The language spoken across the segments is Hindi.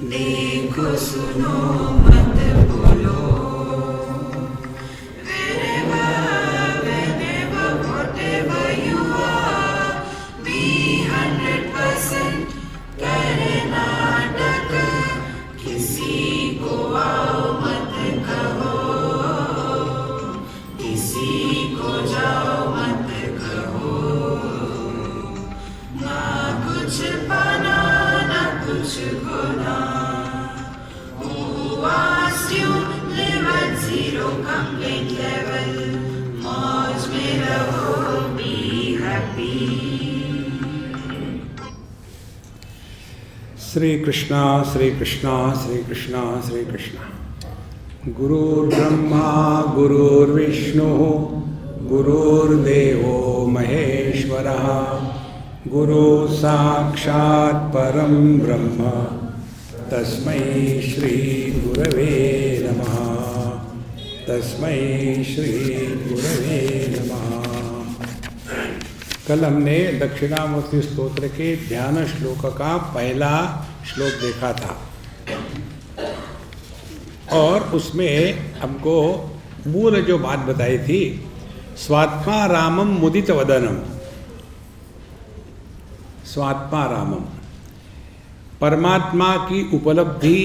देखो सुनो मत बोलो, wherever, whatever you are, be 100% Karnataka. किसी को आओ मत कहो, किसी को जाओ मत कहो, ना कुछ पाना ना कुछ खोना। Live at zero complaint level, मौज में रहो, be happy। श्री कृष्णा श्री कृष्णा श्री कृष्णा श्री कृष्णा। गुरुर्ब्रह्मा गुरुर्विष्णु गुरुर्देवो महेश्वरः, गुरु साक्षात् परं ब्रह्म तस्मै श्री गुरवे नमः, तस्मै श्री गुरवे नमः। कल हमने दक्षिणामूर्ति स्तोत्र के ध्यान श्लोक का पहला श्लोक देखा था और उसमें हमको मूल जो बात बताई थी, स्वात्मा रामम मुदित वदनम। स्वात्मा रामम, परमात्मा की उपलब्धि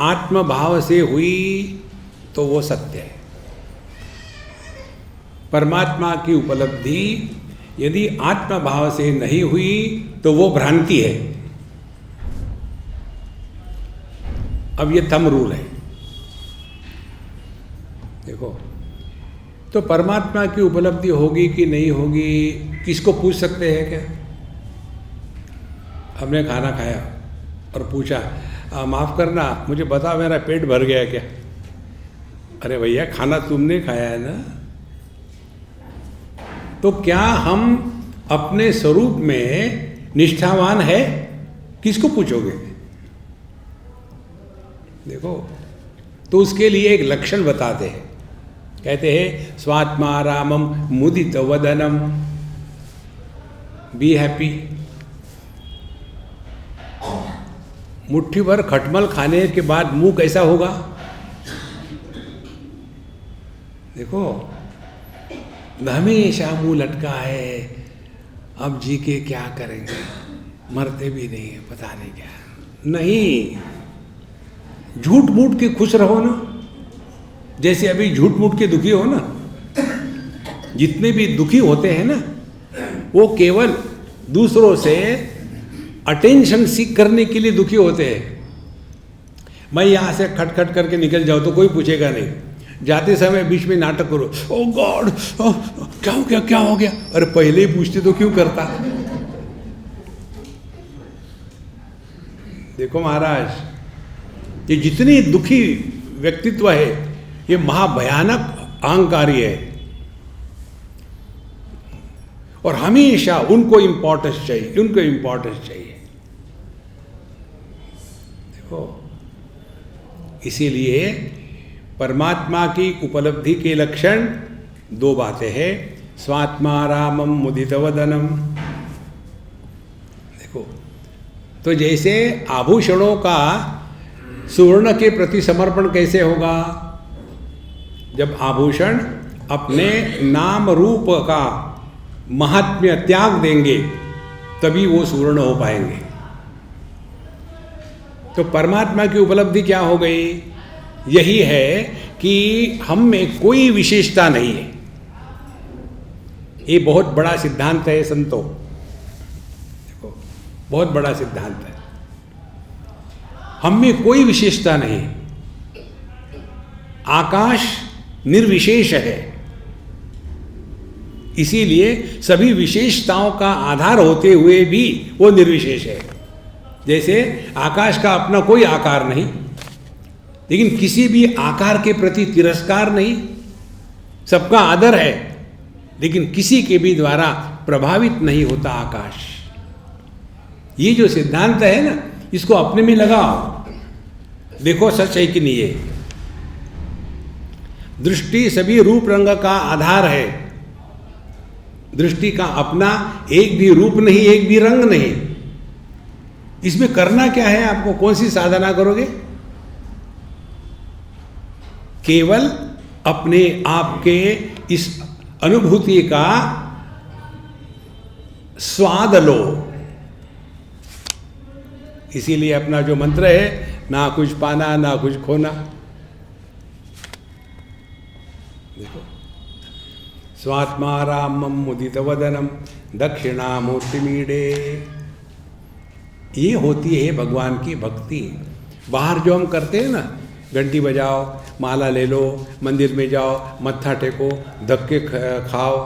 आत्मभाव से हुई तो वो सत्य है। परमात्मा की उपलब्धि यदि आत्मभाव से नहीं हुई तो वो भ्रांति है। अब ये थंब रूल है, देखो। तो परमात्मा की उपलब्धि होगी कि नहीं होगी, किसको पूछ सकते हैं क्या? हमने खाना खाया और पूछा, माफ़ करना मुझे बता मेरा पेट भर गया क्या? अरे भैया खाना तुमने खाया है ना। तो क्या हम अपने स्वरूप में निष्ठावान है? किसको पूछोगे? देखो, तो उसके लिए एक लक्षण बताते हैं, कहते हैं स्वात्मा रामम मुदित वदनम, बी हैप्पी। मुट्ठी भर खटमल खाने के बाद मुंह कैसा होगा? देखो, हमेशा मुंह लटका है, अब जी के क्या करेंगे, मरते भी नहीं है, पता नहीं क्या। नहीं, झूठ मूठ के खुश रहो ना, जैसे अभी झूठ मूठ के दुखी हो ना। जितने भी दुखी होते हैं ना, वो केवल दूसरों से अटेंशन सीख करने के लिए दुखी होते हैं। मैं यहाँ से खटखट करके निकल जाऊँ तो कोई पूछेगा नहीं, जाते समय बीच में नाटक करो, ओ गॉड क्या हो गया क्या हो गया, अरे पहले ही पूछते तो क्यों करता। देखो महाराज, ये जितनी दुखी व्यक्तित्व है ये महाभयानक अहंकारी है और हमेशा उनको इंपॉर्टेंस चाहिए, उनको इंपॉर्टेंस चाहिए। देखो, इसीलिए परमात्मा की उपलब्धि के लक्षण दो बातें हैं, स्वात्मा रामम मुदित वदनम। देखो, तो जैसे आभूषणों का सुवर्ण के प्रति समर्पण कैसे होगा? जब आभूषण अपने नाम रूप का महात्म्य त्याग देंगे तभी वो सुवर्ण हो पाएंगे। तो परमात्मा की उपलब्धि क्या हो गई? यही है कि हम में कोई विशेषता नहीं है। ये बहुत बड़ा सिद्धांत है संतों, देखो बहुत बड़ा सिद्धांत है। हम में कोई विशेषता नहीं, आकाश निर्विशेष है, इसीलिए सभी विशेषताओं का आधार होते हुए भी वो निर्विशेष है। जैसे आकाश का अपना कोई आकार नहीं, लेकिन किसी भी आकार के प्रति तिरस्कार नहीं, सबका आदर है, लेकिन किसी के भी द्वारा प्रभावित नहीं होता आकाश। ये जो सिद्धांत है ना, इसको अपने में लगाओ, देखो सच है कि नहीं है। दृष्टि सभी रूप रंग का आधार है, दृष्टि का अपना एक भी रूप नहीं, एक भी रंग नहीं। इसमें करना क्या है आपको? कौन सी साधना करोगे? केवल अपने आप के इस अनुभूति का स्वाद लो। इसीलिए अपना जो मंत्र है, ना कुछ पाना ना कुछ खोना। देखो, स्वात्मा रामम मुदित वदनम दक्षिणामूर्तिमीडे। ये होती है भगवान की भक्ति। बाहर जो हम करते हैं ना, घंटी बजाओ, माला ले लो, मंदिर में जाओ, मत्था टेको, धक्के खाओ।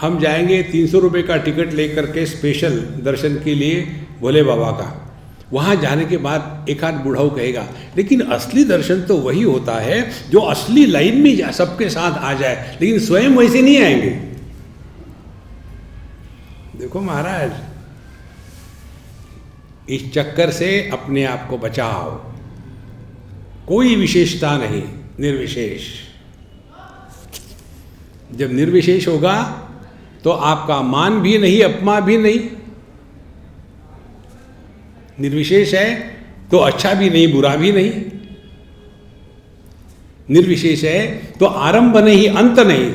हम जाएंगे 300 रुपये का टिकट लेकर के स्पेशल दर्शन के लिए भोले बाबा का। वहाँ जाने के बाद एक आध बूढ़ाऊ कहेगा, लेकिन असली दर्शन तो वही होता है जो असली लाइन में सबके साथ आ जाए, लेकिन स्वयं वैसे नहीं आएंगे। देखो महाराज, इस चक्कर से अपने आप को बचाओ। कोई विशेषता नहीं, निर्विशेष। जब निर्विशेष होगा तो आपका मान भी नहीं, अपमान भी नहीं। निर्विशेष है तो अच्छा भी नहीं, बुरा भी नहीं। निर्विशेष है तो आरंभ नहीं, अंत नहीं।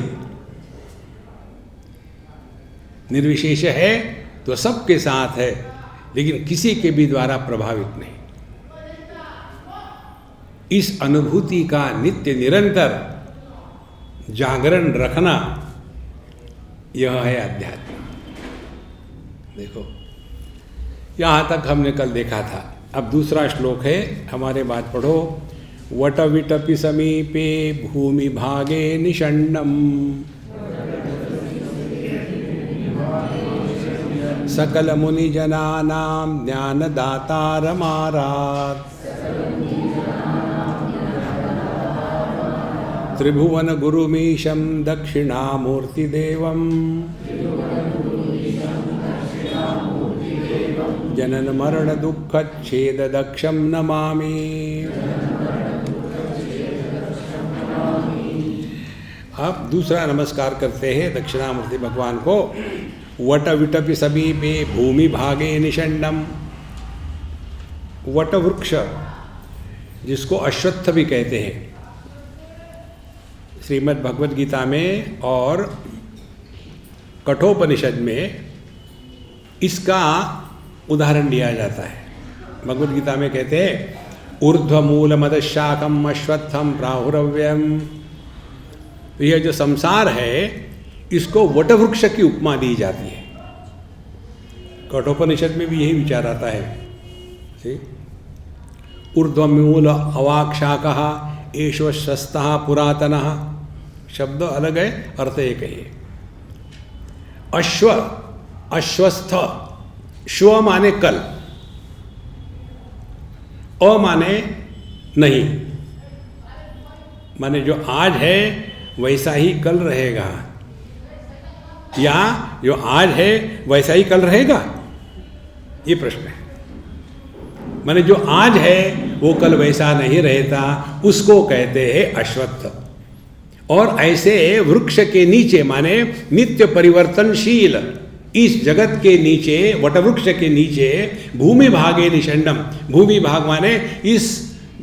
निर्विशेष है तो सबके साथ है, लेकिन किसी के भी द्वारा प्रभावित नहीं। इस अनुभूति का नित्य निरंतर जागरण रखना, यह है अध्यात्म। देखो, यहां तक हमने कल देखा था। अब दूसरा श्लोक है, हमारे बात पढ़ो। वट विटपि समीपे भूमि भागे निषण्णम सकल मुनि जनानां ज्ञानदातारमारात् त्रिभुवन गुरुमीशं दक्षिणामूर्तिदेवं जनन मरण दुःखच्छेद दक्षं नमामि। अब दूसरा नमस्कार करते हैं दक्षिणामूर्ति भगवान को। वट विटपि समीपे भूमि भागे निषण्णम। वट वृक्ष, जिसको अश्वत्थ भी कहते हैं, श्रीमद् भगवद गीता में और कठोपनिषद में इसका उदाहरण दिया जाता है। भगवद गीता में कहते हैं ऊर्ध्वमूल मदशाखम अश्वत्थम प्राहुरव्यम। यह जो संसार है, इसको वटवृक्ष की उपमा दी जाती है। कठोपनिषद में भी यही विचार आता है। ऊर्ध्वमूल अवाक्षाकः एषो शस्तः पुरातनः। शब्द अलग है, अर्थ एक है। अश्व, अश्वस्थ, श्व माने कल, अ माने नहीं, माने जो आज है वैसा ही कल रहेगा, या जो आज है वैसा ही कल रहेगा, ये प्रश्न है। माने जो आज है वो कल वैसा नहीं रहता, उसको कहते हैं अश्वत्थ। और ऐसे वृक्ष के नीचे, माने नित्य परिवर्तनशील इस जगत के नीचे, वटवृक्ष के नीचे भूमि भागे निषण्णम। भूमि भाग माने इस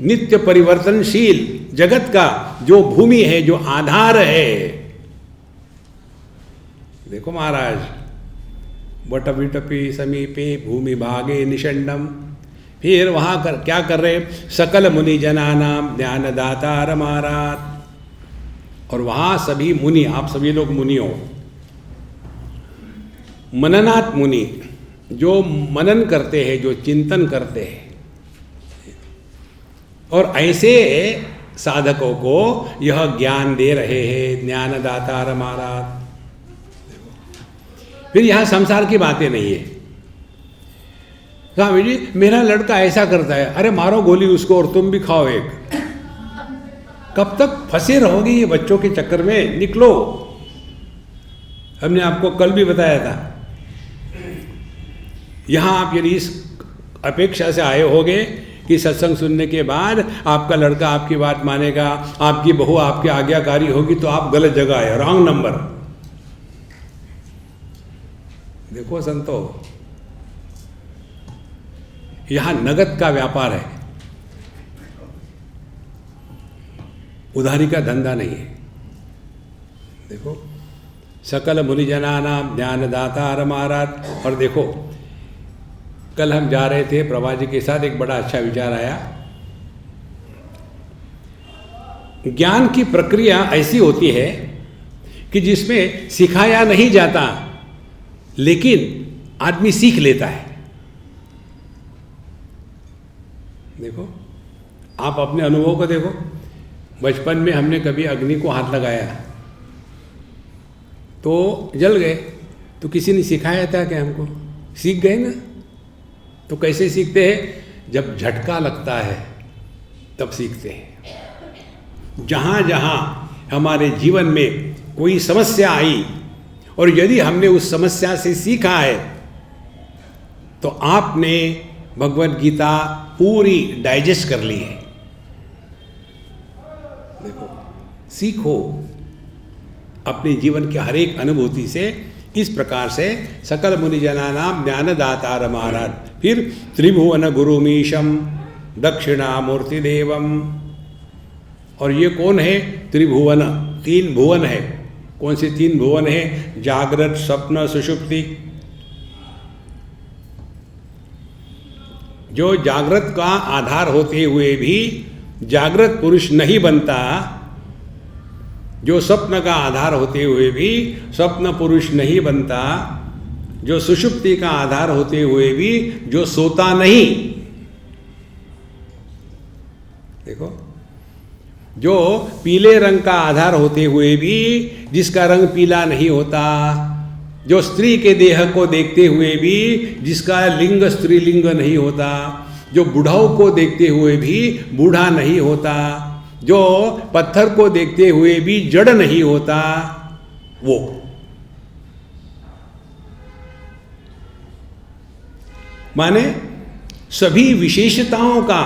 नित्य परिवर्तनशील जगत का जो भूमि है, जो आधार है। देखो महाराज, वट विटपि समीपे भूमि भागे निषण्णम। फिर वहां क्या कर रहे? सकल मुनि जनानाम ज्ञानदातारमारात्। और वहां सभी मुनि, आप सभी लोग मुनि हो, मननात् मुनि, जो मनन करते हैं, जो चिंतन करते हैं, और ऐसे साधकों को यह ज्ञान दे रहे हैं, ज्ञानदातारमारात्। फिर यहां संसार की बातें नहीं है। स्वामी जी, मेरा लड़का ऐसा करता है, अरे मारो गोली उसको और तुम भी खाओ एक। कब तक फंसे रहोगे ये बच्चों के चक्कर में? निकलो। हमने आपको कल भी बताया था, यहां आप यदि इस अपेक्षा से आए होगे कि सत्संग सुनने के बाद आपका लड़का आपकी बात मानेगा, आपकी बहू आपकी आज्ञाकारी होगी, तो आप गलत जगह आए, रॉन्ग नंबर। देखो संतो, यहां नगद का व्यापार है, उधारी का धंधा नहीं है। देखो, सकल मुनिजना नाम ज्ञानदाता महाराज। और देखो, कल हम जा रहे थे प्रभा जी के साथ, एक बड़ा अच्छा विचार आया। ज्ञान की प्रक्रिया ऐसी होती है कि जिसमें सिखाया नहीं जाता, लेकिन आदमी सीख लेता है। देखो, आप अपने अनुभव को देखो। बचपन में हमने कभी अग्नि को हाथ लगाया तो जल गए, तो किसी ने सिखाया था क्या हमको? सीख गए ना। तो कैसे सीखते हैं? जब झटका लगता है तब सीखते हैं। जहाँ जहाँ हमारे जीवन में कोई समस्या आई और यदि हमने उस समस्या से सीखा है, तो आपने भगवद गीता पूरी डाइजेस्ट कर ली है। देखो, सीखो अपने जीवन के हर एक अनुभूति से। इस प्रकार से सकल मुनिजना नाम ज्ञानदाता महाराज। फिर त्रिभुवन गुरुमीशम दक्षिणामूर्ति देवम। और ये कौन है? त्रिभुवन, तीन भुवन है। कौन से तीन भुवन है? जागृत, स्वप्न, सुषुप्ति। जो जागृत का आधार होते हुए भी जागृत पुरुष नहीं बनता, जो स्वप्न का आधार होते हुए भी स्वप्न पुरुष नहीं बनता, जो सुषुप्ति का आधार होते हुए भी जो सोता नहीं। देखो, जो पीले रंग का आधार होते हुए भी जिसका रंग पीला नहीं होता, जो स्त्री के देह को देखते हुए भी जिसका लिंग स्त्रीलिंग नहीं होता, जो बुढ़ाऊ को देखते हुए भी बूढ़ा नहीं होता, जो पत्थर को देखते हुए भी जड़ नहीं होता, वो। माने सभी विशेषताओं का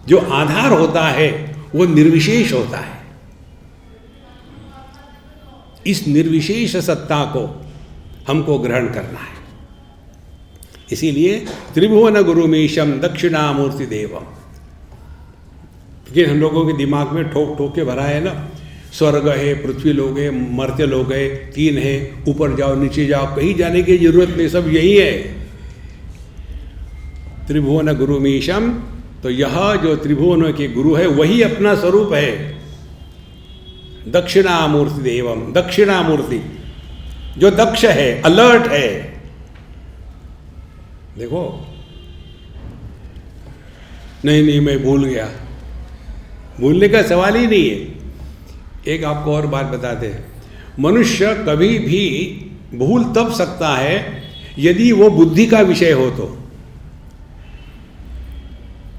जो आधार होता है वो निर्विशेष होता है। इस निर्विशेष सत्ता को हमको ग्रहण करना है। इसीलिए त्रिभुवन गुरुमीशम दक्षिणामूर्ति देवम। लेकिन हम लोगों के दिमाग में ठोक ठोक के भरा है ना, स्वर्ग है, पृथ्वी लोग है, मर्त्य लोग है, तीन है, ऊपर जाओ नीचे जाओ, कहीं जाने की जरूरत नहीं, सब यही है। त्रिभुवन गुरुमीशम, तो यह जो त्रिभुवन के गुरु है वही अपना स्वरूप है। दक्षिणामूर्ति देवम, दक्षिणामूर्ति जो दक्ष है, अलर्ट है। देखो, नहीं मैं भूल गया, भूलने का सवाल ही नहीं है। एक आपको और बात बताते हैं, मनुष्य कभी भी भूल तब सकता है यदि वो बुद्धि का विषय हो। तो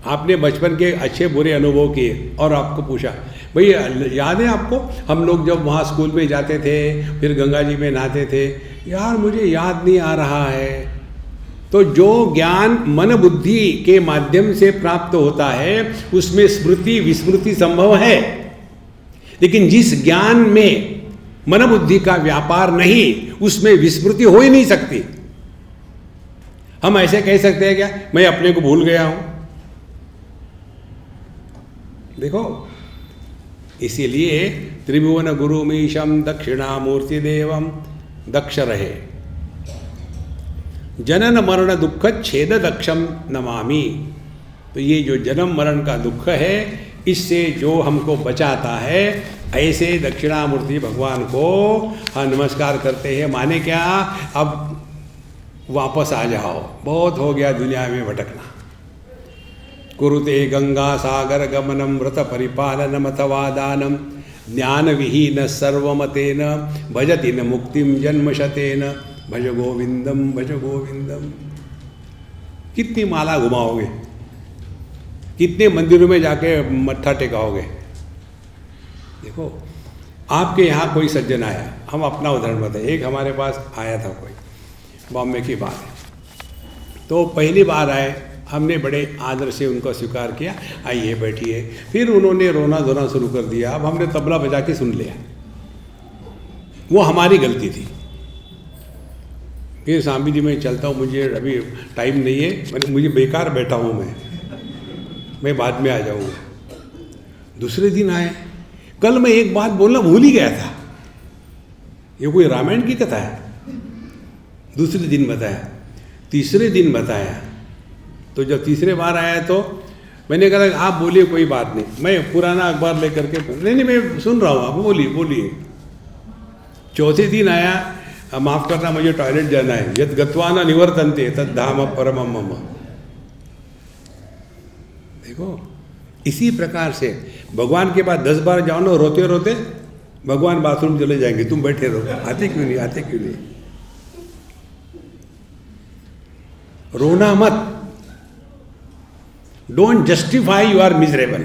आपने बचपन के अच्छे बुरे अनुभव किए और आपको पूछा, भाई याद है आपको, हम लोग जब वहाँ स्कूल में जाते थे, फिर गंगा जी में नहाते थे, यार मुझे याद नहीं आ रहा है। तो जो ज्ञान मन बुद्धि के माध्यम से प्राप्त होता है उसमें स्मृति विस्मृति संभव है, लेकिन जिस ज्ञान में मन बुद्धि का व्यापार नहीं, उसमें विस्मृति हो ही नहीं सकती। हम ऐसे कह सकते हैं क्या, मैं अपने को भूल गया हूं? देखो, इसीलिए त्रिभुवन गुरुमीशम दक्षिणामूर्ति देवम, दक्ष रहे। जनन मरण दुख छेद दक्षम नमामि। तो ये जो जन्म मरण का दुख है, इससे जो हमको बचाता है, ऐसे दक्षिणामूर्ति भगवान को हम नमस्कार करते हैं। माने क्या, अब वापस आ जाओ, बहुत हो गया दुनिया में भटकना। कुरुते गंगा सागर गमनम व्रत परिपालनम अथवा दानम ज्ञान विहीन सर्वमतेन भजति न मुक्तिम जन्मशतेन भज गोविंदम भज गोविंदम। कितनी माला घुमाओगे, कितने मंदिरों में जाके मत्था टेकाओगे। देखो, आपके यहाँ कोई सज्जन आया, हम अपना उदाहरण बताएं। एक हमारे पास आया था कोई, बॉम्बे की बात है। तो पहली बार आए हमने बड़े आदर से उनको स्वीकार किया, आइए बैठिए। फिर उन्होंने रोना धोना शुरू कर दिया। अब हमने तबला बजा के सुन लिया, वो हमारी गलती थी। फिर स्वामी जी मैं चलता हूँ, मुझे अभी टाइम नहीं है, मुझे बेकार बैठा हूँ मैं बाद में आ जाऊँगा। दूसरे दिन आए, कल मैं एक बात बोलना भूल ही गया था, ये कोई रामायण की कथा है। दूसरे दिन बताया, तीसरे दिन बताया। तो जब तीसरे बार आया तो मैंने कहा आप बोलिए, कोई बात नहीं, मैं पुराना अखबार लेकर के, नहीं मैं सुन रहा हूँ, आप बोलिए। चौथे दिन आया, माफ करना मुझे टॉयलेट जाना है, यद गत्वा न निवर्तन्ते तद धाम परमम मम। देखो इसी प्रकार से भगवान के पास 10 बार जाओ ना, रोते रोते भगवान बाथरूम चले जाएंगे, तुम बैठे रहो, आते क्यों नहीं। रोना मत, don't justify you are miserable.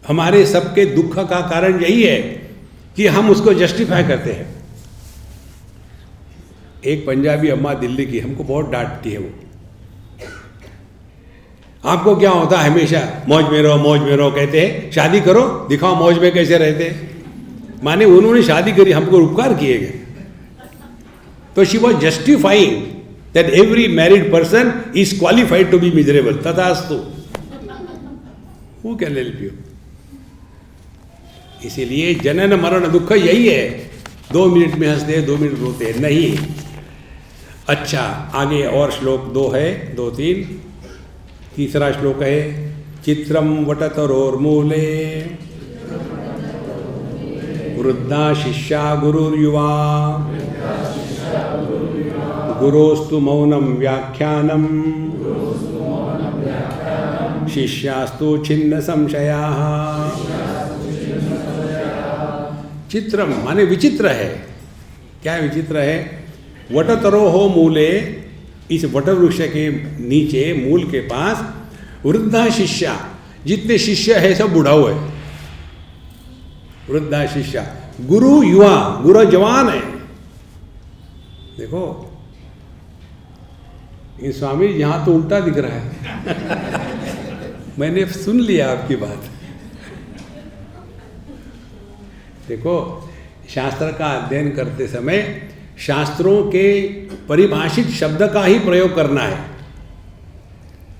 हमारे सबके दुख का कारण यही है कि हम उसको जस्टिफाई करते हैं। एक पंजाबी अम्मा दिल्ली की, हमको बहुत डांटती है वो, आपको क्या होता है हमेशा मौज में रहो कहते हैं, शादी करो दिखाओ मौज में कैसे रहते हैं। माने उन्होंने शादी करी, हमको उपकार किए गए। तो she was justifying that every married person is qualified to be miserable, तथास्तु। वो क्या ले लियो। इसीलिए जनन मरण दुख यही है, 2 मिनट में हंसते 2 मिनट रोते नहीं। अच्छा आगे और श्लोक 2 है, 2-3। तीसरा श्लोक है, चित्रम वटतरोर्मूले वृद्धा शिष्या गुरुर्युवा गुरोस्तु मौनम व्याख्यानम शिष्यास्तु छिन्न संशयाः। चित्रम माने विचित्र है। क्या विचित्र है? वटतरो हो मूले, इस वट वृक्ष के नीचे मूल के पास वृद्धा शिष्या, जितने शिष्य है सब बुढ़ाऊ है। वृद्धा शिष्या, गुरु युवा, गुरु जवान है। देखो ये स्वामी यहां तो उल्टा दिख रहा है। मैंने सुन लिया आपकी बात। देखो शास्त्र का अध्ययन करते समय शास्त्रों के परिभाषित शब्द का ही प्रयोग करना है।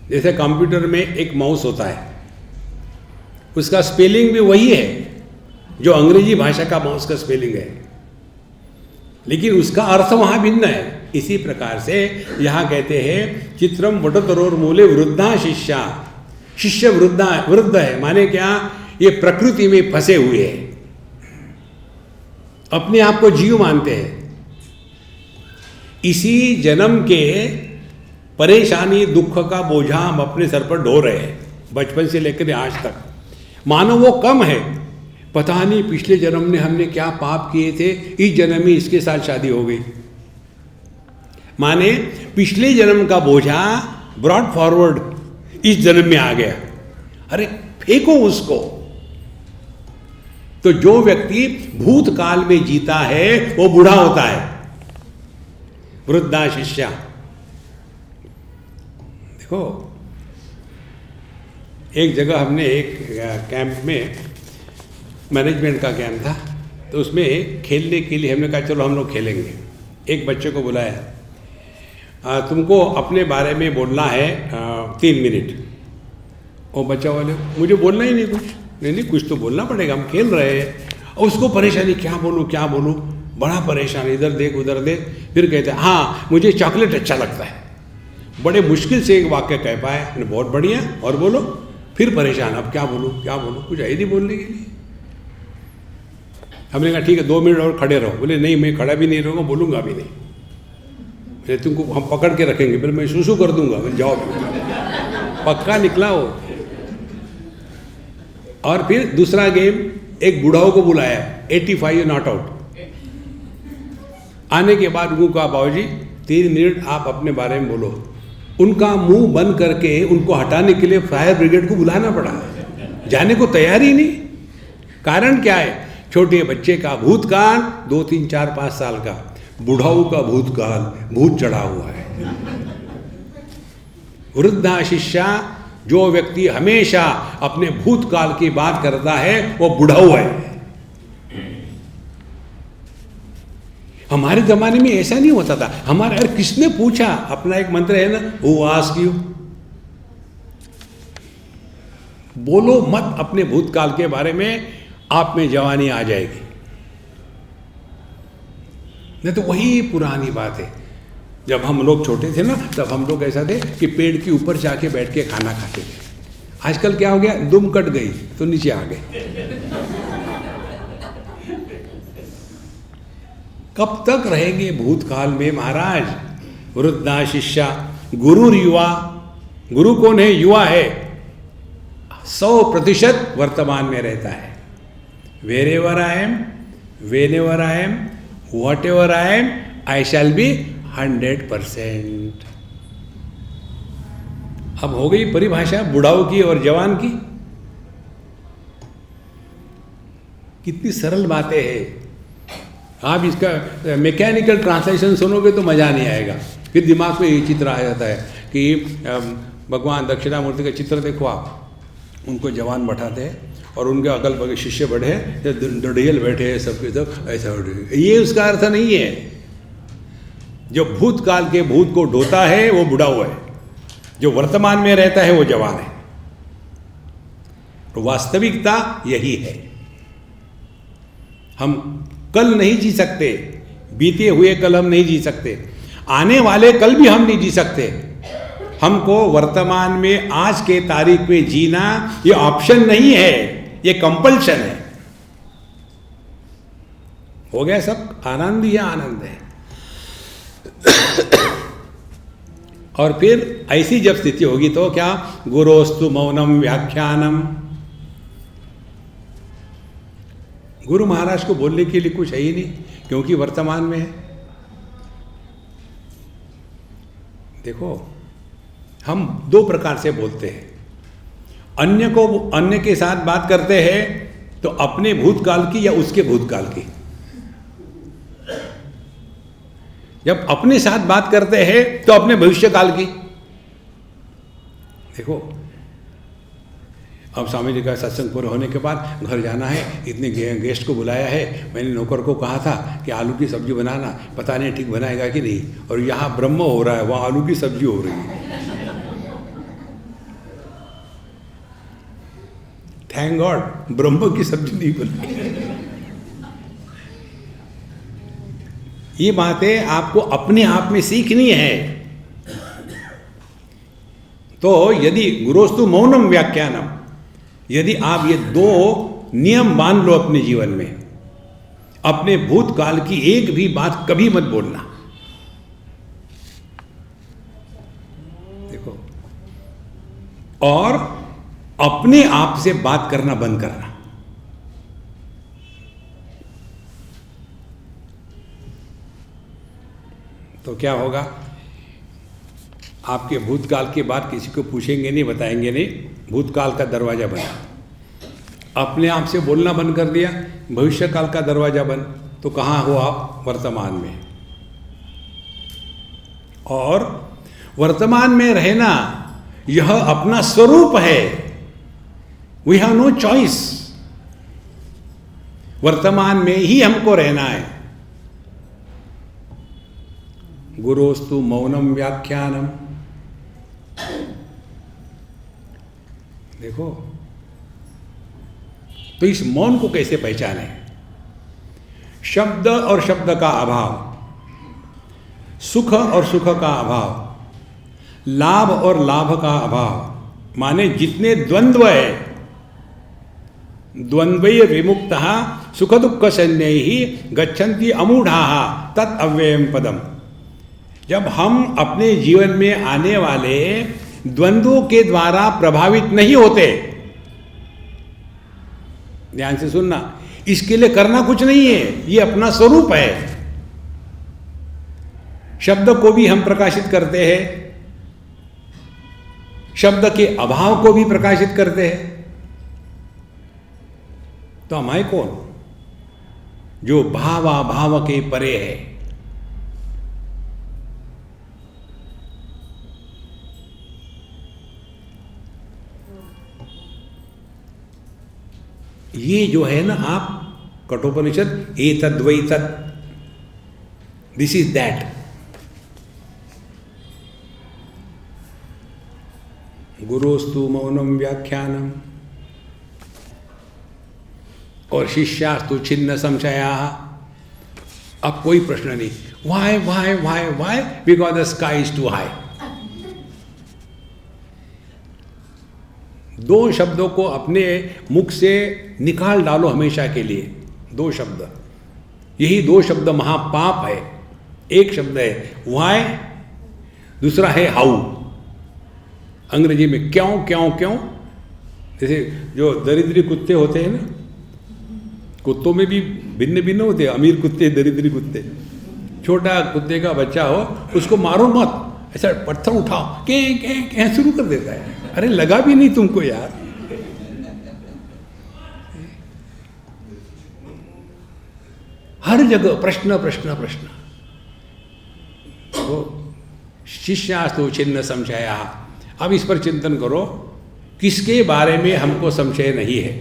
जैसे कंप्यूटर में एक माउस होता है, उसका स्पेलिंग भी वही है जो अंग्रेजी भाषा का माउस का स्पेलिंग है, लेकिन उसका अर्थ वहां भिन्न है। इसी प्रकार से यहां कहते हैं चित्रम वटतरोर मूले वृद्धा शिष्या। शिष्य वृद्ध है, माने क्या? ये प्रकृति में फंसे हुए हैं, अपने आप को जीव मानते हैं। इसी जन्म के परेशानी दुख का बोझा हम अपने सर पर ढो रहे हैं, बचपन से लेकर आज तक। मानो वो कम है, पता नहीं पिछले जन्म में हमने क्या पाप किए थे, इस जन्म में इसके साथ शादी हो गई। माने पिछले जन्म का बोझा ब्रॉड फॉरवर्ड इस जन्म में आ गया। अरे फेंको उसको। तो जो व्यक्ति भूतकाल में जीता है वो बूढ़ा होता है। वृद्धा शिष्या। देखो एक जगह हमने एक कैंप में, मैनेजमेंट का कैंप था, तो उसमें खेलने के लिए हमने कहा चलो हम लोग खेलेंगे। एक बच्चे को बुलाया, तुमको अपने बारे में बोलना है 3 मिनट। वो बच्चा बोले मुझे बोलना ही नहीं कुछ। नहीं कुछ तो बोलना पड़ेगा, हम खेल रहे हैं। और उसको परेशानी, क्या बोलूँ, बड़ा परेशान, इधर देख उधर देख। फिर कहते हैं हाँ मुझे चॉकलेट अच्छा लगता है। बड़े मुश्किल से एक वाक्य कह पाए, बहुत बढ़िया, और बोलो। फिर परेशान, अब क्या बोलूँ, कुछ है ही नहीं बोलने के लिए। हमने कहा ठीक है 2 मिनट और खड़े रहो। बोले नहीं मैं खड़ा भी नहीं रहूँगा, बोलूँगा भी नहीं। फिर तुमको हम पकड़ के रखेंगे, फिर मैं सुसु कर दूंगा, फिर जाओ। पक्का निकला वो। और फिर दूसरा गेम, एक बुढ़ाओं को बुलाया, 85 नॉट आउट। आने के बाद उनको कहा बाबूजी 3 मिनट आप अपने बारे में बोलो। उनका मुंह बंद करके उनको हटाने के लिए फायर ब्रिगेड को बुलाना पड़ा। जाने को तैयार ही नहीं। कारण क्या है? छोटे बच्चे का भूतकाल, 2, 3, 4, 5 साल का, बुढ़ाऊ का भूतकाल, भूत चढ़ा हुआ है। वृद्धा शिष्या, जो व्यक्ति हमेशा अपने भूतकाल की बात करता है वो बुढ़ाऊ है। हमारे जमाने में ऐसा नहीं होता था। हमारे, अरे किसने पूछा, अपना एक मंत्र है ना, हु आस्क यू, बोलो मत अपने भूतकाल के बारे में, आप में जवानी आ जाएगी। नहीं तो वही पुरानी बात है। जब हम लोग छोटे थे ना, तब हम लोग ऐसा थे कि पेड़ के ऊपर जाके बैठ के खाना खाते थे। आजकल क्या हो गया, दुम कट गई तो नीचे आ गए। कब तक रहेंगे भूतकाल में महाराज? वृद्धा शिष्या, गुरु युवा, गुरु कौन है? युवा है, 100% वर्तमान में रहता है। Wherever I am, whenever I am, what ever I am, I shall be 100%। अब हो गई परिभाषा बुढ़ाऊ की और जवान की। कितनी सरल बातें हैं। आप इसका मैकेनिकल ट्रांसलेशन सुनोगे तो मजा नहीं आएगा। फिर दिमाग में ये चित्र आ जाता है कि भगवान दक्षिणामूर्ति का चित्र देखो आप, उनको जवान बैठाते हैं और उनके अगल बगल शिष्य बैठे हैं, दढ़ियल बैठे हैं, सबके सब ऐसा बैठे। ये उसका अर्थ नहीं है। जो भूतकाल के भूत को ढोता है वो बुढ़ाऊ है, जो वर्तमान में रहता है वो जवान है। तो वास्तविकता यही है। हम कल नहीं जी सकते, बीते हुए कल हम नहीं जी सकते, आने वाले कल भी हम नहीं जी सकते। हमको वर्तमान में आज के तारीख में जीना ये ऑप्शन नहीं है, ये कंपल्शन है। हो गया सब, आनंद ही आनंद है। और फिर ऐसी जब स्थिति होगी तो क्या, गुरोस्तु मौनम व्याख्यानम, गुरु महाराज को बोलने के लिए कुछ है ही नहीं, क्योंकि वर्तमान में है। देखो, हम दो प्रकार से बोलते हैं। अन्य के साथ बात करते हैं तो अपने भूतकाल की या उसके भूतकाल की। जब अपने साथ बात करते हैं तो अपने भविष्यकाल की। देखो, अब स्वामी जी का सत्संग पूरा होने के बाद घर जाना है, इतने गेस्ट को बुलाया है, मैंने नौकर को कहा था कि आलू की सब्जी बनाना, पता नहीं ठीक बनाएगा कि नहीं, और यहाँ ब्रह्म हो रहा है, वहाँ आलू की सब्जी हो रही है। थैंक गॉड ब्रह्म की सब्जी नहीं बनी। ये बातें आपको अपने आप में सीखनी है। तो यदि गुरोस्तु मौनम व्याख्यानम, यदि आप ये दो नियम मान लो अपने जीवन में, अपने भूतकाल की एक भी बात कभी मत बोलना। देखो, और अपने आप से बात करना बंद करना। तो क्या होगा, आपके भूतकाल की बात किसी को पूछेंगे नहीं, बताएंगे नहीं, भूतकाल का दरवाजा बंद। अपने आप से बोलना बंद कर दिया, भविष्यकाल का दरवाजा बंद। तो कहाँ हो आप? वर्तमान में। और वर्तमान में रहना यह अपना स्वरूप है। We have no choice. वर्तमान में ही हमको रहना है। गुरोस्तु मौनम व्याख्यानम। देखो, तो इस मौन को कैसे पहचाने? शब्द और शब्द का अभाव, सुख और सुख का अभाव, लाभ और लाभ का अभाव, माने जितने द्वंद्व है, द्वंद्वैः विमुक्तः सुख दुख संज्ञैः गच्छन्ति अमूढ़ाः तत् अव्ययम् पदम्। जब हम अपने जीवन में आने वाले द्वंद्वों के द्वारा प्रभावित नहीं होते, ध्यान से सुनना, इसके लिए करना कुछ नहीं है, ये अपना स्वरूप है। शब्द को भी हम प्रकाशित करते हैं, शब्द के अभाव को भी प्रकाशित करते हैं। तो हमारे कौन? जो भावाभाव के परे है। ये जो है ना, आप कठोपनिषद एतद् वै तत्, दिस इज दैट। गुरोस्तु मौनम व्याख्यानम और शिष्यास्तु छिन्न संशया। अब कोई प्रश्न नहीं, why why why why, because the sky is too high. दो शब्दों को अपने मुख से निकाल डालो हमेशा के लिए, दो शब्द, यही दो शब्द महापाप है। एक शब्द है वाई, दूसरा है हाउ। अंग्रेजी में क्यों क्यों क्यों, जैसे जो दरिद्री कुत्ते होते हैं ना, कुत्तों में भी भिन्न भिन्न होते हैं, अमीर कुत्ते, दरिद्री कुत्ते। छोटा कुत्ते का बच्चा हो, उसको मारो मत, ऐसा पत्थर उठाओ, क्या शुरू कर देता है। अरे लगा भी नहीं तुमको यार। हर जगह प्रश्न प्रश्न प्रश्न। तो शिष्यास्तु छिन्न संशया। अब इस पर चिंतन करो, किसके बारे में हमको संशय नहीं है।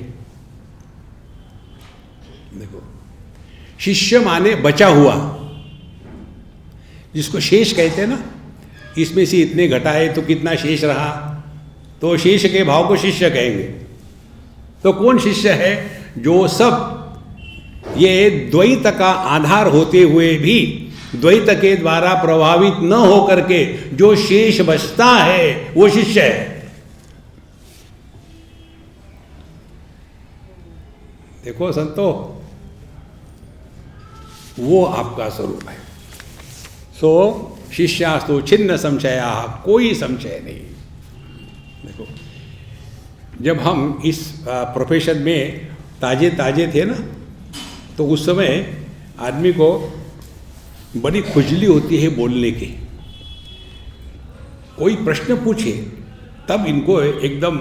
देखो, शिष्य माने बचा हुआ, जिसको शेष कहते हैं ना, इसमें से इतने घटाए तो कितना शेष रहा, तो शेष के भाव को शिष्य कहेंगे। तो कौन शिष्य है? जो सब ये द्वैत का आधार होते हुए भी द्वैत के द्वारा प्रभावित न हो करके जो शेष बचता है, वो शिष्य है। देखो संतो, वो आपका स्वरूप है। सो शिष्यास्तु छिन्न संशया, कोई संशय नहीं। देखो, जब हम इस प्रोफेशन में ताजे ताजे थे ना, तो उस समय आदमी को बड़ी खुजली होती है बोलने की। कोई प्रश्न पूछे तब इनको एकदम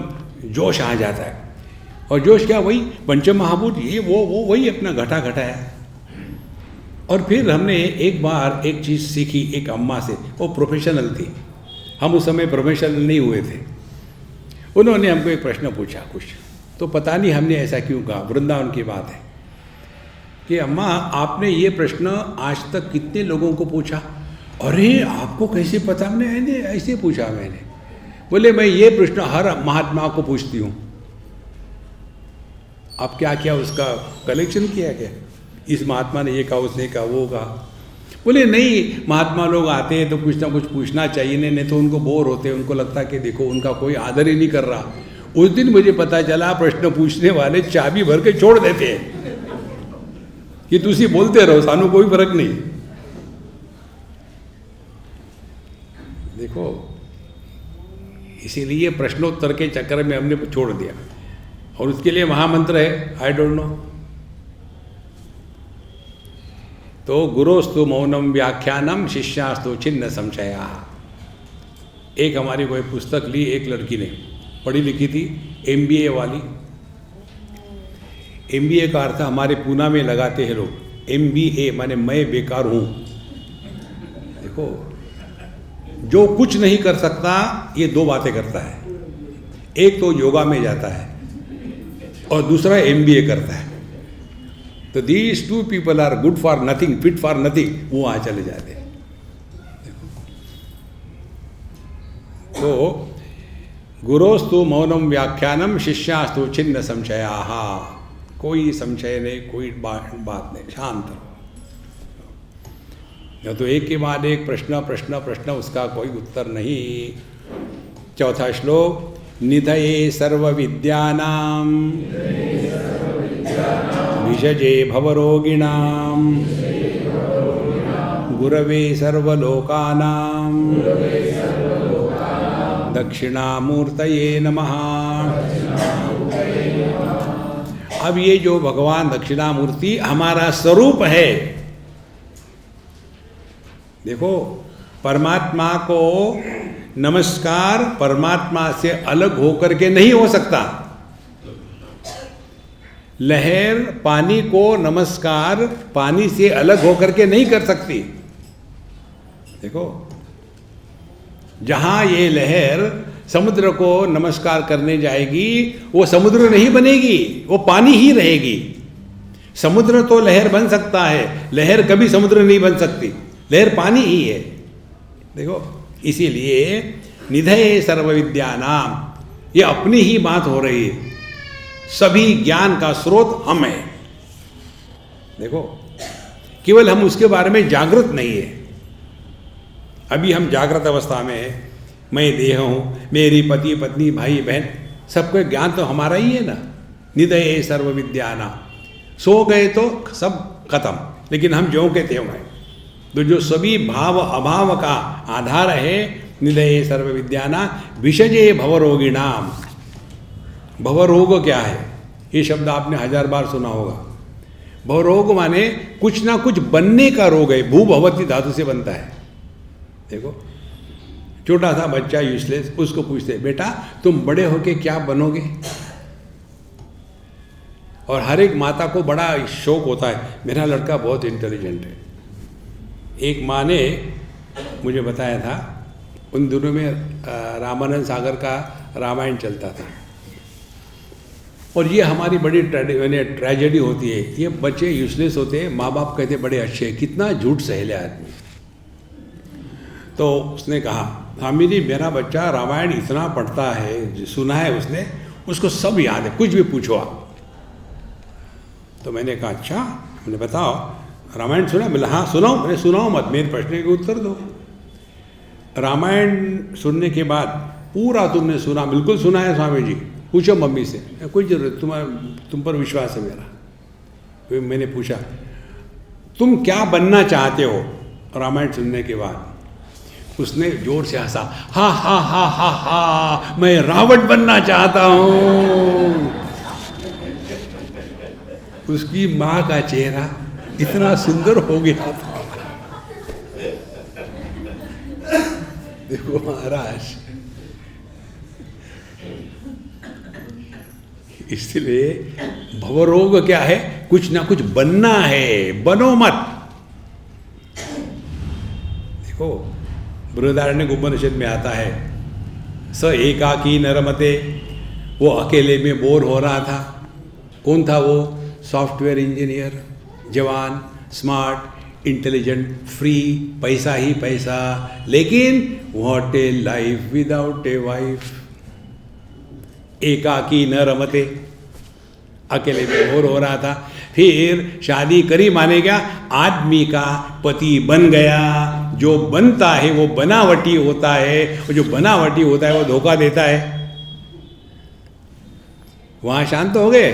जोश आ जाता है। और जोश क्या? वही पंचमहाभूत, ये वो वही अपना घटा घटा है। और फिर हमने एक बार एक चीज़ सीखी एक अम्मा से, वो प्रोफेशनल थी, हम उस समय प्रोफेशनल नहीं हुए थे। उन्होंने हमको एक प्रश्न पूछा कुछ, तो पता नहीं हमने ऐसा क्यों कहा, वृंदावन की बात है, कि अम्मा आपने ये प्रश्न आज तक कितने लोगों को पूछा? अरे आपको कैसे पता? हमने ऐसे पूछा मैंने। बोले मैं ये प्रश्न हर महात्मा को पूछती हूँ। आप क्या क्या उसका कलेक्शन किया क्या? इस महात्मा ने ये कहा, उसने कहा, वो कहा। बोले नहीं, महात्मा लोग आते हैं तो कुछ ना कुछ पूछना चाहिए, नहीं तो उनको बोर होते हैं, उनको लगता है कि देखो उनका कोई आदर ही नहीं कर रहा। उस दिन मुझे पता चला प्रश्न पूछने वाले चाबी भर के छोड़ देते हैं कि तुसी बोलते रहो, सानू कोई फर्क नहीं। देखो, इसीलिए प्रश्नोत्तर के चक्कर में हमने छोड़ दिया। और उसके लिए महामंत्र है, आई डोंट नो। तो गुरोस्तु मौनम व्याख्यानम शिष्यास्तु छिन्न संशया। एक हमारी कोई पुस्तक ली एक लड़की ने, पढ़ी लिखी थी, MBA वाली। MBA का अर्थ हमारे पूना में लगाते हैं लोग, MBA माने मैं बेकार हूँ। देखो, जो कुछ नहीं कर सकता ये दो बातें करता है। एक तो योगा में जाता है और दूसरा MBA करता है। तो these two people are good for nothing, fit for nothing, वो वहाँ चले जाते हैं। तो गुरोस्तु मौनम व्याख्यानम शिष्यास्तु छिन्न संशयाः। कोई संशय नहीं, कोई बात नहीं, शांत रहो। या तो एक के बाद एक प्रश्न प्रश्न प्रश्न, उसका कोई उत्तर नहीं। चौथा श्लोक, निधये सर्व विद्यानां विषजे भवरोगिणां गुरवे सर्वलोकानां दक्षिणामूर्तये नमः। अब ये जो भगवान दक्षिणामूर्ति हमारा स्वरूप है, देखो, परमात्मा को नमस्कार परमात्मा से अलग होकर के नहीं हो सकता। लहर पानी को नमस्कार पानी से अलग होकर के नहीं कर सकती। देखो, जहाँ ये लहर समुद्र को नमस्कार करने जाएगी, वो समुद्र नहीं बनेगी, वो पानी ही रहेगी। समुद्र तो लहर बन सकता है, लहर कभी समुद्र नहीं बन सकती, लहर पानी ही है। देखो, इसीलिए निधये सर्व विद्या नाम, ये अपनी ही बात हो रही है। सभी ज्ञान का स्रोत हम है। देखो, केवल हम उसके बारे में जागृत नहीं है। अभी हम जागृत अवस्था में है, मैं देह हूँ, मेरी पति पत्नी भाई बहन, सबको ज्ञान तो हमारा ही है ना। निधये सर्व विद्या नाम, सो गए तो सब खत्म, लेकिन हम ज्यों के त्यों हैं। तो जो सभी भाव अभाव का आधार है, निधये सर्व विद्याना विषजे भवरोगिणाम। भवरोग क्या है? ये शब्द आपने 1000 बार सुना होगा। भवरोग माने कुछ ना कुछ बनने का रोग है। भू भवती धातु से बनता है। देखो, छोटा सा बच्चा यूजलेस, उसको पूछते बेटा तुम बड़े होके क्या बनोगे? और हर एक माता को बड़ा शौक होता है, मेरा लड़का बहुत इंटेलिजेंट है। एक माँ ने मुझे बताया था, उन दिनों में रामानंद सागर का रामायण चलता था, और ये हमारी बड़ी ट्रेजेडी होती है। ये बच्चे यूजलेस होते हैं, माँ बाप कहते बड़े अच्छे हैं, कितना झूठ सहले आदमी। तो उसने कहा, स्वामी जी मेरा बच्चा रामायण इतना पढ़ता है, सुना है उसने, उसको सब याद है, कुछ भी पूछो आप। तो मैंने कहा अच्छा, मैंने बताओ रामायण सुना? बोला हाँ सुनाओ। मैंने सुनाओ मत, मेरे प्रश्न के उत्तर दो। रामायण सुनने के बाद पूरा तुमने सुना? बिल्कुल सुना है स्वामी जी। पूछो मम्मी से। कोई जरूरत, तुम पर विश्वास है मेरा। तो मैंने पूछा तुम क्या बनना चाहते हो रामायण सुनने के बाद? उसने जोर से हंसा, हा हा हा हा हा, मैं रावण बनना चाहता हूँ। उसकी माँ का चेहरा इतना सुंदर हो गया था। देखो महाराज, इसलिए भवरोग क्या है? कुछ ना कुछ बनना है, बनो मत। देखो बृहदारण्यक उपनिषद में आता है, स एकाकी न रमते, वो अकेले में बोर हो रहा था। कौन था वो? सॉफ्टवेयर इंजीनियर, जवान, स्मार्ट, इंटेलिजेंट, फ्री, पैसा ही पैसा, लेकिन what A life without a wife. एकाकी न रमते, अकेले में बोर हो रहा था। फिर शादी करी, माने क्या? आदमी का पति बन गया। जो बनता है वो बनावटी होता है, और जो बनावटी होता है वो धोखा देता है। वहां शांत हो गए?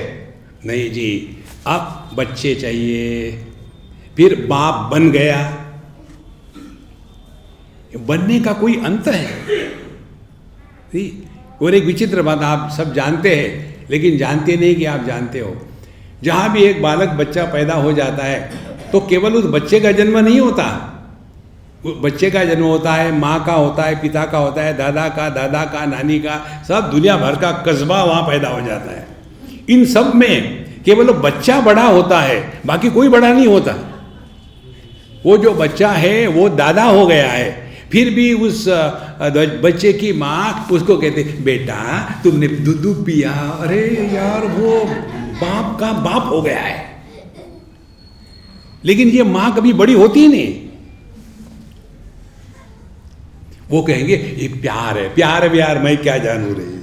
नहीं जी, अब बच्चे चाहिए। फिर बाप बन गया। बनने का कोई अंत है? और एक विचित्र बात आप सब जानते हैं, लेकिन जानते नहीं कि आप जानते हो। जहां भी एक बालक बच्चा पैदा हो जाता है, तो केवल उस बच्चे का जन्म नहीं होता। बच्चे का जन्म होता है, माँ का होता है, पिता का होता है, दादा का, नानी का, सब दुनिया भर का कस्बा वहां पैदा हो जाता है। इन सब में केवल बच्चा बड़ा होता है, बाकी कोई बड़ा नहीं होता। वो जो बच्चा है वो दादा हो गया है। फिर भी उस बच्चे की माँ उसको कहते, बेटा तुमने दूध पिया? अरे यार, वो बाप का बाप हो गया है। लेकिन ये माँ कभी बड़ी होती ही नहीं। वो कहेंगे ये प्यार है, प्यार व्यार मैं क्या जानू रही।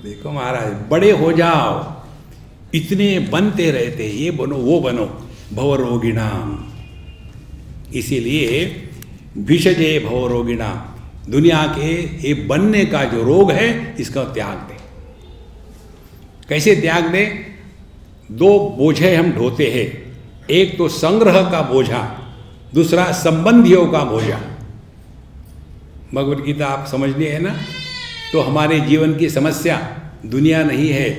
देखो महाराज, बड़े हो जाओ, इतने बनते रहते, ये बनो वो बनो, भवरोगिणाम। इसीलिए विषजे भवरोगिणाम, दुनिया के ये बनने का जो रोग है, इसका त्याग दे। कैसे त्याग दे? दो बोझे हम ढोते हैं, एक तो संग्रह का बोझा, दूसरा संबंधियों का बोझा। भगवद गीता आप समझनी है ना? तो हमारे जीवन की समस्या दुनिया नहीं है,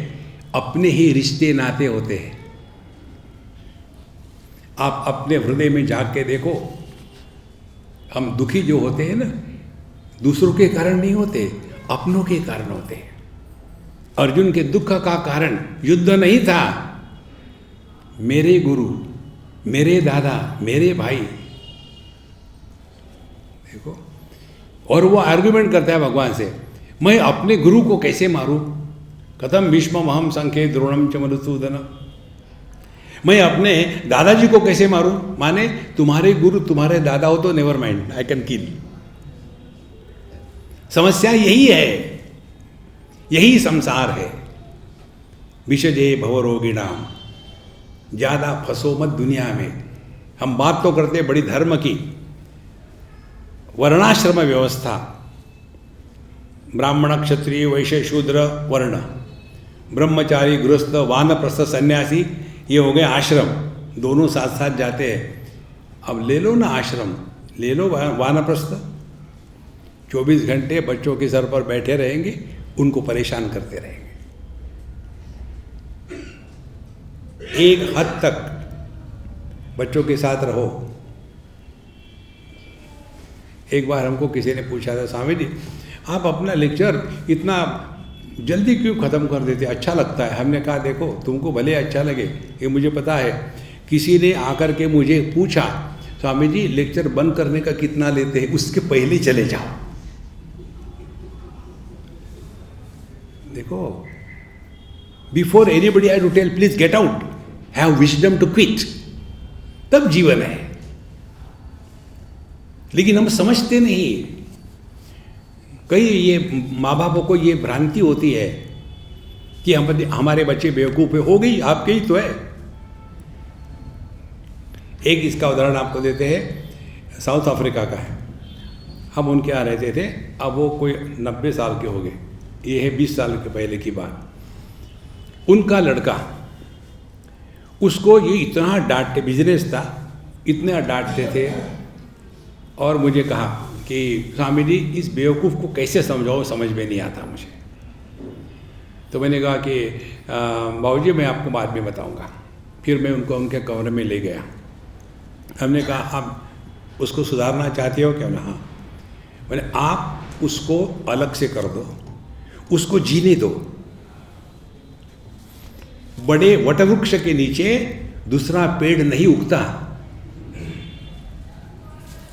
अपने ही रिश्ते नाते होते हैं। आप अपने हृदय में झांक के देखो, हम दुखी जो होते हैं ना, दूसरों के कारण नहीं होते, अपनों के कारण होते हैं। अर्जुन के दुख का कारण युद्ध नहीं था, मेरे गुरु, मेरे दादा, मेरे भाई। देखो, और वो आर्गुमेंट करता है भगवान से, मैं अपने गुरु को कैसे मारूं? कथम भीष्मम अहम संख्ये द्रोणम च मधुसूदन। मैं अपने दादाजी को कैसे मारूं? माने तुम्हारे गुरु तुम्हारे दादा हो तो never mind, I can kill. समस्या यही है, यही संसार है। विषजे भवरोगिणाम, ज्यादा फंसो मत दुनिया में। हम बात तो करते बड़ी धर्म की, वर्णाश्रम व्यवस्था, ब्राह्मण क्षत्रिय वैश्य शूद्र वर्ण, ब्रह्मचारी गृहस्थ वानप्रस्थ सन्यासी, ये हो गए आश्रम, दोनों साथ साथ जाते हैं। अब ले लो ना आश्रम, ले लो वानप्रस्थ, 24 घंटे बच्चों के सर पर बैठे रहेंगे, उनको परेशान करते रहेंगे। एक हद तक बच्चों के साथ रहो। एक बार हमको किसी ने पूछा था, स्वामी जी आप अपना लेक्चर इतना जल्दी क्यों ख़त्म कर देते, अच्छा लगता है। हमने कहा देखो तुमको भले अच्छा लगे, ये मुझे पता है। किसी ने आकर के मुझे पूछा, स्वामी जी लेक्चर बंद करने का कितना लेते हैं, उसके पहले चले जाओ। देखो, before anybody I to tell please get out, have wisdom to quit, तब जीवन है। लेकिन हम समझते नहीं। कई ये माँ बापों को ये भ्रांति होती है कि हमारे बच्चे बेवकूफ़ है, हो गई आपके ही तो है। एक इसका उदाहरण आपको देते हैं, साउथ अफ्रीका का है। हम उनके यहाँ रहते थे, अब वो कोई 90 साल के हो गए, ये है 20 साल के पहले की बात। उनका लड़का, उसको ये इतना डांटते, बिजनेस था, इतना डांटते थे। और मुझे कहा कि स्वामी जी इस बेवकूफ़ को कैसे समझाओ, समझ में नहीं आता मुझे। तो मैंने कहा कि बाबूजी मैं आपको बाद में बताऊंगा। फिर मैं उनको उनके कमरे में ले गया। हमने कहा आप उसको सुधारना चाहते हो क्या? हाँ। मैंने आप उसको अलग से कर दो, उसको जीने दो। बड़े वटवृक्ष के नीचे दूसरा पेड़ नहीं उगता।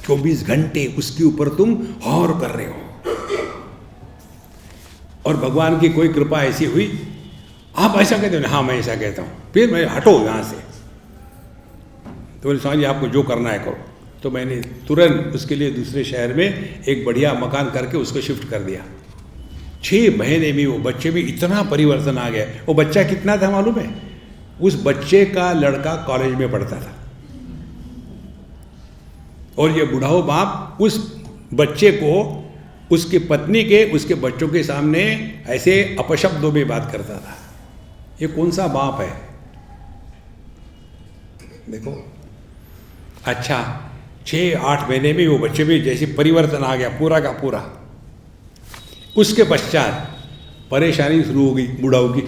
24 घंटे उसके ऊपर तुम हौर कर रहे हो। और भगवान की कोई कृपा ऐसी हुई, आप ऐसा कहते हो? हाँ मैं ऐसा कहता हूँ। फिर मैं हटो यहाँ से। तो बोले स्वामी जी आपको जो करना है करो। तो मैंने तुरंत उसके लिए दूसरे शहर में एक बढ़िया मकान करके उसको शिफ्ट कर दिया। 6 महीने में वो बच्चे में इतना परिवर्तन आ गया। वो बच्चा कितना था मालूम है? उस बच्चे का लड़का कॉलेज में पढ़ता था। और ये बुढ़ाओ बाप उस बच्चे को उसकी पत्नी के, उसके बच्चों के सामने ऐसे अपशब्दों में बात करता था। ये कौन सा बाप है? देखो, अच्छा 6-8 महीने में वो बच्चे में जैसे परिवर्तन आ गया पूरा का पूरा। उसके पश्चात परेशानी शुरू हो गई बुढ़ाओं की,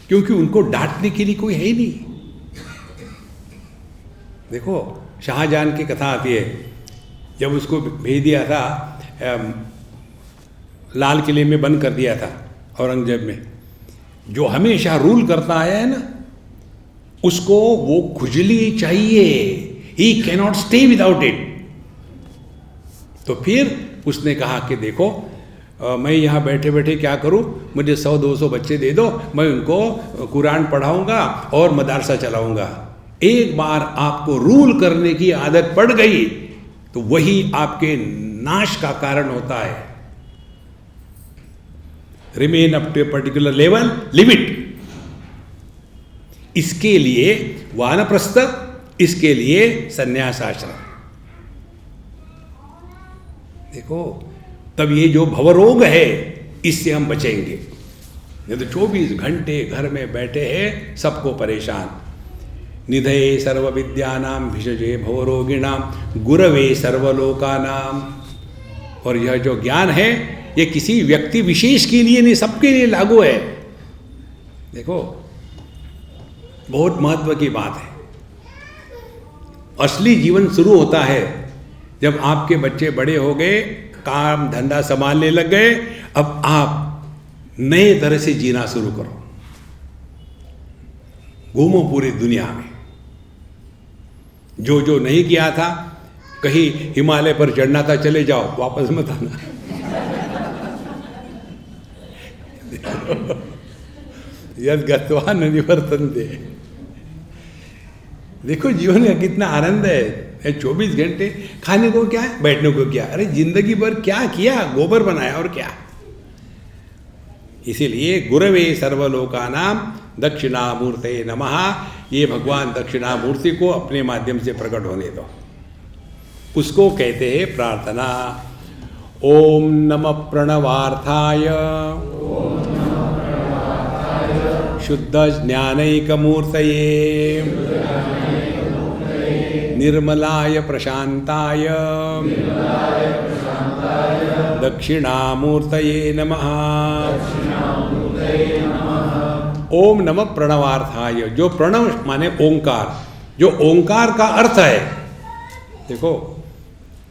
क्योंकि उनको डांटने के लिए कोई है ही नहीं। देखो शाहजहां की कथा आती है, जब उसको भेज दिया था, लाल किले में बंद कर दिया था औरंगजेब में, जो हमेशा रूल करता आया है ना, उसको वो खुजली चाहिए, ही कैनॉट स्टे विदाउट इट। तो फिर उसने कहा कि देखो मैं यहाँ बैठे बैठे क्या करूँ, मुझे 100-200 बच्चे दे दो, मैं उनको कुरान पढ़ाऊँगा और मदरसा चलाऊँगा। एक बार आपको रूल करने की आदत पड़ गई तो वही आपके नाश का कारण होता है। Remain up to a particular level, live it. इसके लिए वानप्रस्थ, इसके लिए संन्यास आश्रम। देखो तब ये जो भवरोग है इससे हम बचेंगे। नहीं तो 24 घंटे घर में बैठे हैं, सबको परेशान। निधये सर्व विद्यानाम भिषजे भवरोगिणाम गुरवे सर्वलोकानाम। और यह जो ज्ञान है ये किसी व्यक्ति विशेष के लिए नहीं, सबके लिए लागू है। देखो बहुत महत्व की बात है। असली जीवन शुरू होता है जब आपके बच्चे बड़े हो गए, काम धंधा संभालने लग गए, अब आप नए तरह से जीना शुरू करो। घूमो पूरी दुनिया में, जो जो नहीं किया था, कहीं हिमालय पर चढ़ना था चले जाओ, वापस मत आना। यद गत्वा न निवर्तन्ते। देखो जीवन का कितना आनंद है। 24 घंटे खाने को क्या है, बैठने को क्या, अरे जिंदगी भर क्या किया, गोबर बनाया और क्या। इसीलिए गुरवे सर्वलोकानाम दक्षिणामूर्ते नमः, ये भगवान दक्षिणामूर्ति को अपने माध्यम से प्रकट होने दो, उसको कहते हैं प्रार्थना। ओम नमः प्रणवार्थाय शुद्ध ज्ञानैकमूर्तये निर्मलाय प्रशांताय दक्षिणामूर्तये नमः। ओम नमः प्रणवार्थाय, जो प्रणव माने ओंकार, जो ओंकार का अर्थ है। देखो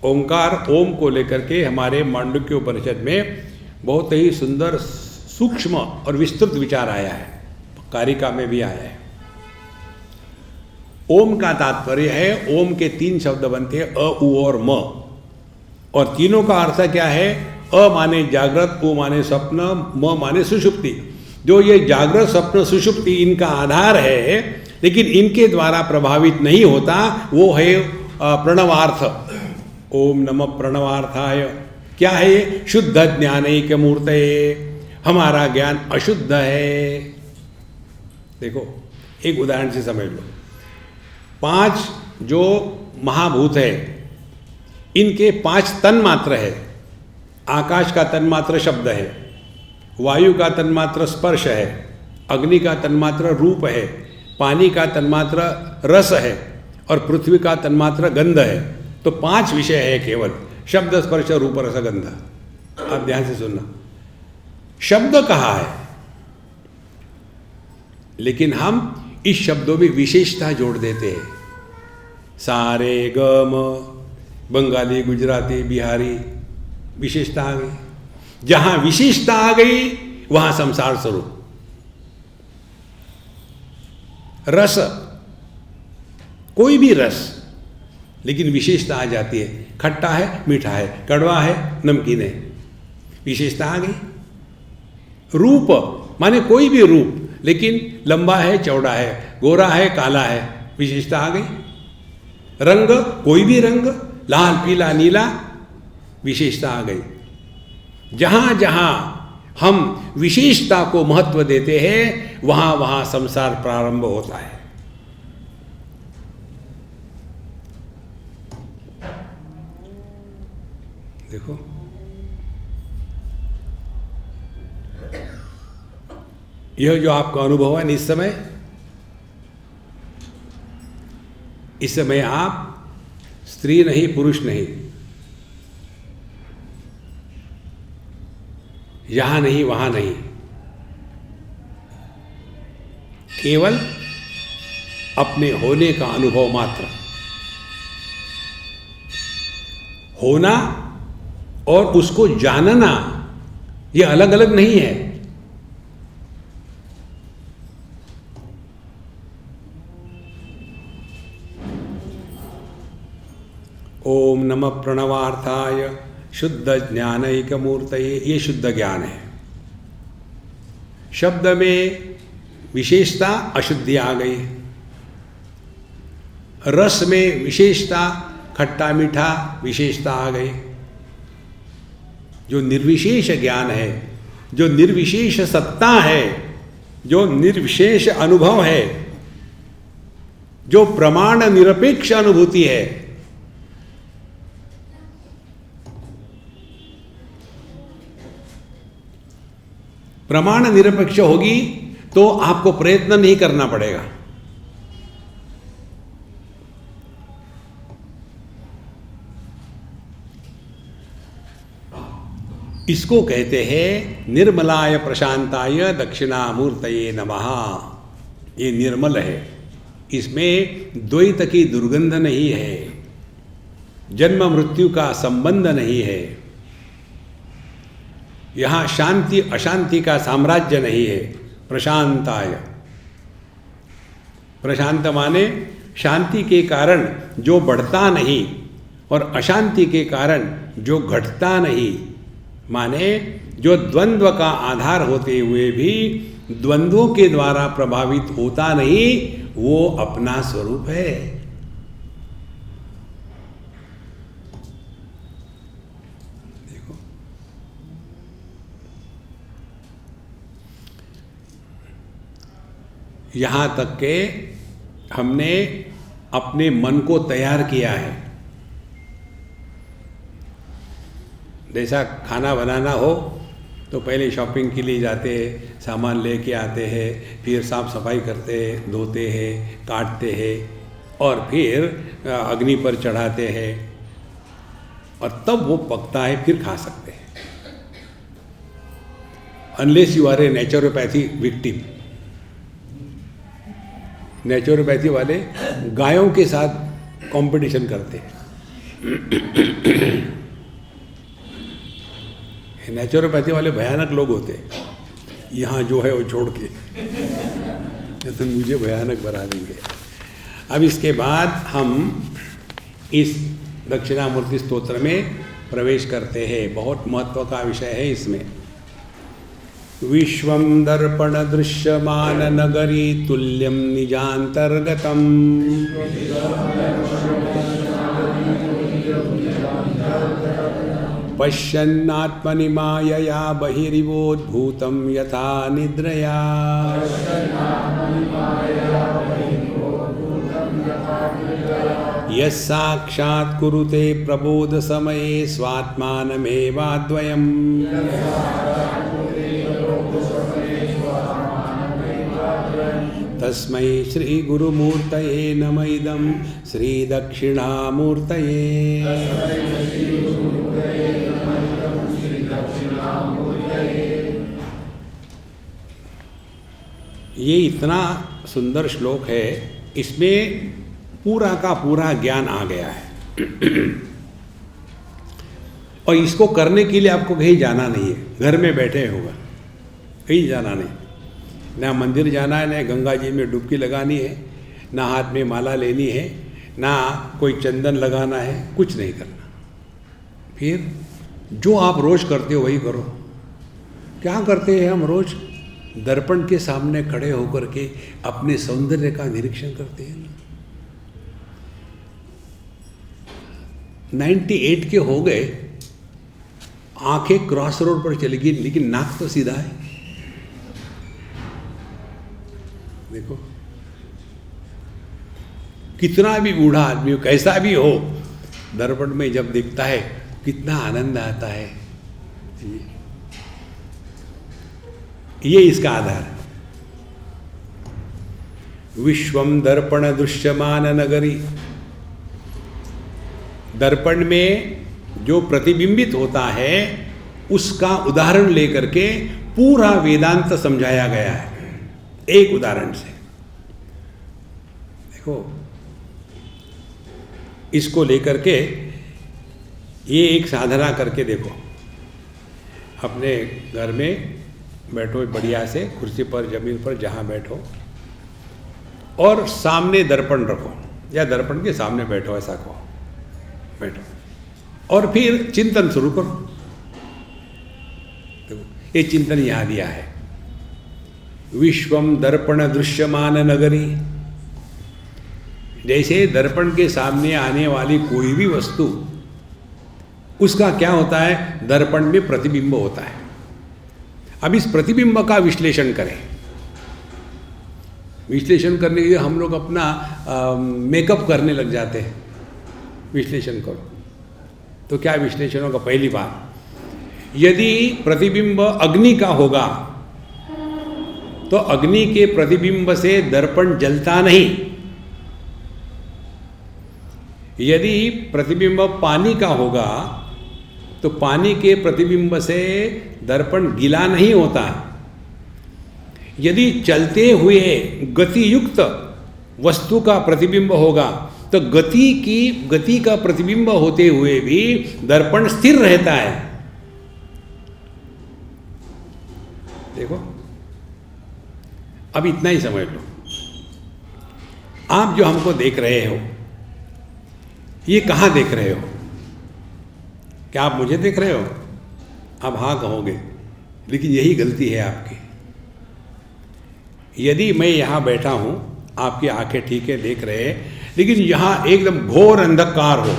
ओंकार, ओम को लेकर के हमारे मांडुक्य उपनिषद में बहुत ही सुंदर सूक्ष्म और विस्तृत विचार आया है, कारिका में भी आया है। ओम का तात्पर्य है, ओम के 3 शब्द बनते हैं, अ, उ और म, और तीनों का अर्थ क्या है? अ माने जागृत, उ माने स्वप्न, म माने सुषुप्ति। जो ये जागृत स्वप्न सुषुप्ति इनका आधार है, लेकिन इनके द्वारा प्रभावित नहीं होता, वो है प्रणवार्थ। ओम नमः प्रणवार्थाय क्या है ये? शुद्ध ज्ञानैक मूर्तये, हमारा ज्ञान अशुद्ध है। देखो एक उदाहरण से समझ लो, 5 जो महाभूत है, इनके 5 तन मात्र है। आकाश का तन्मात्र शब्द है, वायु का तन्मात्र स्पर्श है, अग्नि का तन्मात्र रूप है, पानी का तन्मात्र रस है, और पृथ्वी का तन्मात्र गंध है। तो 5 विषय है केवल, शब्द स्पर्श रूप रस गंध। आप ध्यान से सुनना, शब्द कहा है, लेकिन हम इस शब्दों में विशेषता जोड़ देते हैं। सारे गम, बंगाली, गुजराती, बिहारी, विशेषता आ गई। जहां विशेषता आ गई वहां संसार स्वरूप। रस, कोई भी रस, लेकिन विशेषता आ जाती है। खट्टा है, मीठा है, कड़वा है, नमकीन है, विशेषता आ गई। रूप माने कोई भी रूप, लेकिन लंबा है, चौड़ा है, गोरा है, काला है, विशेषता आ गई। रंग, कोई भी रंग, लाल, पीला, नीला, विशेषता आ गई। जहां जहां हम विशेषता को महत्व देते हैं, वहां वहां संसार प्रारंभ होता है। देखो यह जो आपका अनुभव है इस समय आप स्त्री नहीं, पुरुष नहीं, यहां नहीं, वहां नहीं, केवल अपने होने का अनुभव मात्र। होना और उसको जानना ये अलग अलग नहीं है। ओम नमः प्रणवार्थाय शुद्ध ज्ञानैक मूर्तये, ये शुद्ध ज्ञान है। शब्द में विशेषता, अशुद्धि आ गई। रस में विशेषता, खट्टा मीठा, विशेषता आ गई। जो निर्विशेष ज्ञान है, जो निर्विशेष सत्ता है, जो निर्विशेष अनुभव है, जो प्रमाण निरपेक्ष अनुभूति है, प्रमाण निरपेक्ष होगी तो आपको प्रयत्न नहीं करना पड़ेगा। इसको कहते हैं निर्मलाय प्रशांताय दक्षिणामूर्तये नमः। ये निर्मल है, इसमें द्वैत की दुर्गंध नहीं है, जन्म मृत्यु का संबंध नहीं है, यहाँ शांति अशांति का साम्राज्य नहीं है। प्रशांताय, प्रशांत माने शांति के कारण जो बढ़ता नहीं और अशांति के कारण जो घटता नहीं, माने जो द्वंद्व का आधार होते हुए भी द्वंद्वों के द्वारा प्रभावित होता नहीं, वो अपना स्वरूप है। देखो, यहां तक के हमने अपने मन को तैयार किया है। जैसा खाना बनाना हो तो पहले शॉपिंग के लिए जाते हैं, सामान लेके आते हैं, फिर साफ सफाई करते हैं, धोते हैं, काटते हैं और फिर अग्नि पर चढ़ाते हैं और तब वो पकता है, फिर खा सकते हैं। Unless you are a naturopathy victim. Naturopathy वाले गायों के साथ कंपटीशन करते हैं। नेचुरोपैथी वाले भयानक लोग होते हैं, यहाँ जो है वो छोड़ के तो मुझे भयानक बना देंगे। अब इसके बाद हम इस दक्षिणामूर्ति स्तोत्र में प्रवेश करते हैं। बहुत महत्व का विषय है इसमें। विश्वं दर्पण दृश्यमान नगरी तुल्यं निजांतर्गतम् पश्यन्नात्मनि मायया बहिरिवोद्भूतं यथा निद्रया यस्साक्षात् कुरुते प्रबोध समये स्वात्मानमेवाद्वयम् तस्मै श्री गुरुमूर्तये नमः इदं श्री दक्षिणामूर्तये। ये इतना सुंदर श्लोक है, इसमें पूरा का पूरा ज्ञान आ गया है। और इसको करने के लिए आपको कहीं जाना नहीं है, घर में बैठे होगा, कहीं जाना नहीं, ना मंदिर जाना है, ना गंगा जी में डुबकी लगानी है, ना हाथ में माला लेनी है, ना कोई चंदन लगाना है, कुछ नहीं करना। फिर जो आप रोज करते हो वही करो। क्या करते हैं हम रोज? दर्पण के सामने खड़े होकर के अपने सौंदर्य का निरीक्षण करते हैं। 98 के हो गए, आंखें क्रॉस रोड पर चली गई, लेकिन नाक तो सीधा है। देखो, कितना भी बूढ़ा आदमी हो, कैसा भी हो, दर्पण में जब दिखता है कितना आनंद आता है। ये इसका आधार है। विश्वम दर्पण दृश्यमान नगरी, दर्पण में जो प्रतिबिंबित होता है उसका उदाहरण लेकर के पूरा वेदांत समझाया गया है। एक उदाहरण से देखो, इसको लेकर के ये एक साधना करके देखो। अपने घर में बैठो बढ़िया से, कुर्सी पर, जमीन पर, जहाँ बैठो, और सामने दर्पण रखो या दर्पण के सामने बैठो, ऐसा कहो, बैठो और फिर चिंतन शुरू करो। देखो, ये चिंतन यहाँ दिया है। विश्वम दर्पण दृश्यमान नगरी, जैसे दर्पण के सामने आने वाली कोई भी वस्तु, उसका क्या होता है? दर्पण में प्रतिबिंब होता है। अब इस प्रतिबिंब का विश्लेषण करें। विश्लेषण करने के लिए हम लोग अपना मेकअप करने लग जाते हैं। विश्लेषण करो तो क्या विश्लेषण होगा? पहली बात, यदि प्रतिबिंब अग्नि का होगा तो अग्नि के प्रतिबिंब से दर्पण जलता नहीं। यदि प्रतिबिंब पानी का होगा तो पानी के प्रतिबिंब से दर्पण गीला नहीं होता। यदि चलते हुए गति युक्त वस्तु का प्रतिबिंब होगा तो गति का प्रतिबिंब होते हुए भी दर्पण स्थिर रहता है। देखो, अब इतना ही समझ लो। आप जो हमको देख रहे हो, ये कहाँ देख रहे हो? क्या आप मुझे देख रहे हो? आप हाँ कहोगे, लेकिन यही गलती है आपकी। यदि मैं यहाँ बैठा हूँ, आपकी आंखें ठीक है देख रहे हैं, लेकिन यहाँ एकदम घोर अंधकार हो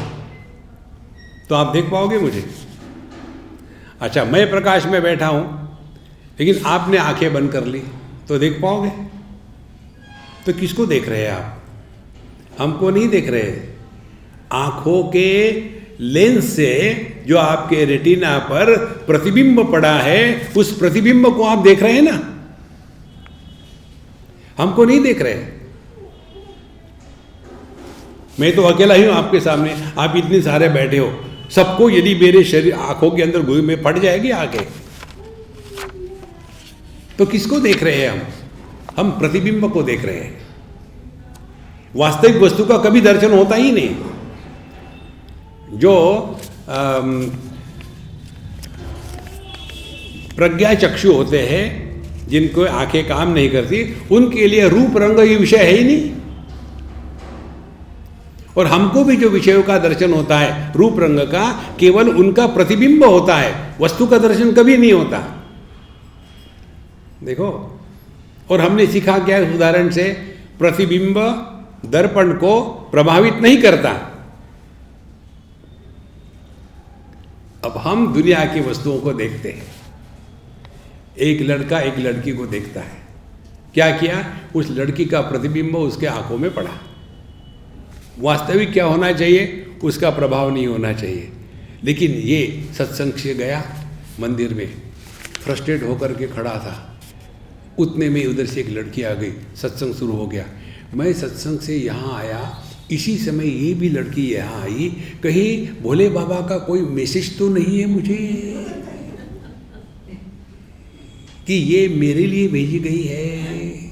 तो आप देख पाओगे मुझे? अच्छा, मैं प्रकाश में बैठा हूँ लेकिन आपने आंखें बंद कर ली तो देख पाओगे? तो किसको देख रहे हैं आप? हमको नहीं देख रहे। आंखों के लेंस से जो आपके रेटिना पर प्रतिबिंब पड़ा है, उस प्रतिबिंब को आप देख रहे हैं ना, हमको नहीं देख रहे। मैं तो अकेला ही हूं आपके सामने, आप इतने सारे बैठे हो, सबको यदि मेरे शरीर आंखों के अंदर घुई में फट जाएगी आंखें, तो किसको देख रहे हैं हम प्रतिबिंब को देख रहे हैं। वास्तविक वस्तु का कभी दर्शन होता ही नहीं। जो प्रज्ञा चक्षु होते हैं, जिनको आंखें काम नहीं करती, उनके लिए रूप रंग ये विषय है ही नहीं। और हमको भी जो विषयों का दर्शन होता है रूप रंग का, केवल उनका प्रतिबिंब होता है, वस्तु का दर्शन कभी नहीं होता। देखो, और हमने सीखा क्या है उदाहरण से, प्रतिबिंब दर्पण को प्रभावित नहीं करता। अब हम दुनिया की वस्तुओं को देखते हैं। एक लड़का एक लड़की को देखता है, क्या किया? उस लड़की का प्रतिबिंब उसके आंखों में पड़ा। वास्तविक क्या होना चाहिए? उसका प्रभाव नहीं होना चाहिए। लेकिन ये सत्संग से गया मंदिर में, फ्रस्ट्रेट होकर के खड़ा था, उतने में उधर से एक लड़की आ गई, सत्संग शुरू हो गया। मैं सत्संग से यहाँ आया, इसी समय ये भी लड़की यहाँ आई, कहीं भोले बाबा का कोई मैसेज तो नहीं है मुझे कि ये मेरे लिए भेजी गई है।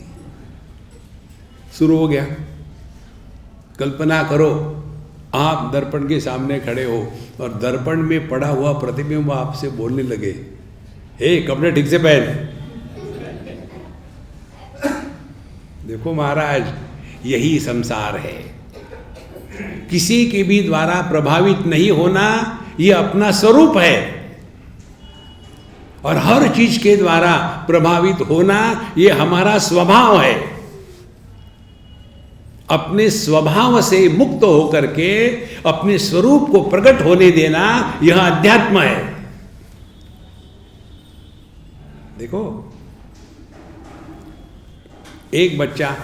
शुरू हो गया। कल्पना करो, आप दर्पण के सामने खड़े हो और दर्पण में पड़ा हुआ प्रतिबिंब आपसे बोलने लगे, हे कपड़े ठीक से पहन। देखो महाराज, यही संसार है। किसी के भी द्वारा प्रभावित नहीं होना, ये अपना स्वरूप है। और हर चीज के द्वारा प्रभावित होना, ये हमारा स्वभाव है। अपने स्वभाव से मुक्त होकर के अपने स्वरूप को प्रकट होने देना, यह अध्यात्म है। देखो, एक बच्चा,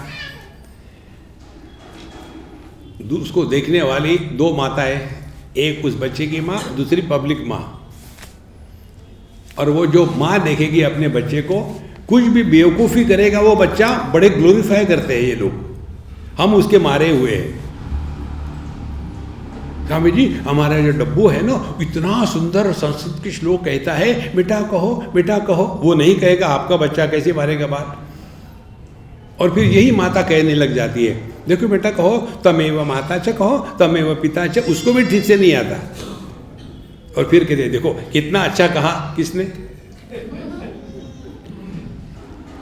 उसको देखने वाली दो माताएं, एक उस बच्चे की माँ, दूसरी पब्लिक माँ। और वो जो माँ देखेगी अपने बच्चे को, कुछ भी बेवकूफ़ी करेगा वो बच्चा, बड़े ग्लोरीफाई करते हैं ये लोग, हम उसके मारे हुए हैं। स्वामी जी, हमारा जो डब्बू है ना, इतना सुंदर संस्कृत के श्लोक कहता है, बेटा कहो बेटा कहो। वो नहीं कहेगा, आपका बच्चा कैसे मारेगा बात। और फिर यही माता कहने लग जाती है, देखो बेटा कहो, तमेव माता च कहो, तमेव पिता च। उसको भी ठीक से नहीं आता। और फिर कहते, देखो कितना अच्छा कहा किसने,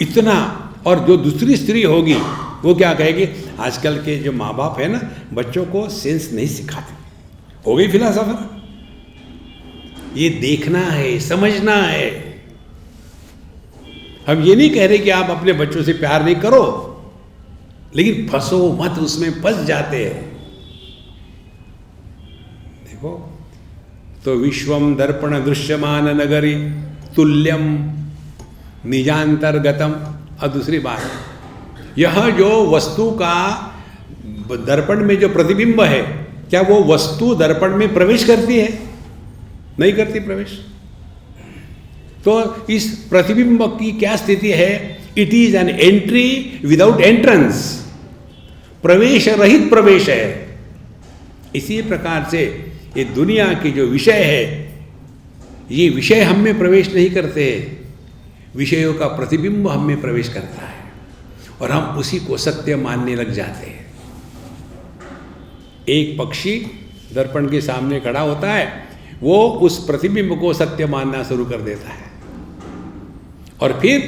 इतना। और जो दूसरी स्त्री होगी वो क्या कहेगी, आजकल के जो माँ बाप है ना, बच्चों को सेंस नहीं सिखाते। हो गई फिलॉसफर। ये देखना है, समझना है। हम ये नहीं कह रहे कि आप अपने बच्चों से प्यार नहीं करो, लेकिन फंसो मत, उसमें फंस जाते हैं। देखो, तो विश्वम दर्पण दृश्यमान नगरी तुल्यम निजांतर्गतम। और दूसरी बात, यह जो वस्तु का दर्पण में जो प्रतिबिंब है, क्या वो वस्तु दर्पण में प्रवेश करती है? नहीं करती प्रवेश। तो इस प्रतिबिंब की क्या स्थिति है? It is an entry without entrance, प्रवेश रहित प्रवेश है। इसी प्रकार से ये दुनिया की जो विषय है, ये विषय हम में प्रवेश नहीं करते, विषयों का प्रतिबिंब हम में प्रवेश करता है और हम उसी को सत्य मानने लग जाते हैं। एक पक्षी दर्पण के सामने खड़ा होता है, वो उस प्रतिबिंब को सत्य मानना शुरू कर देता है और फिर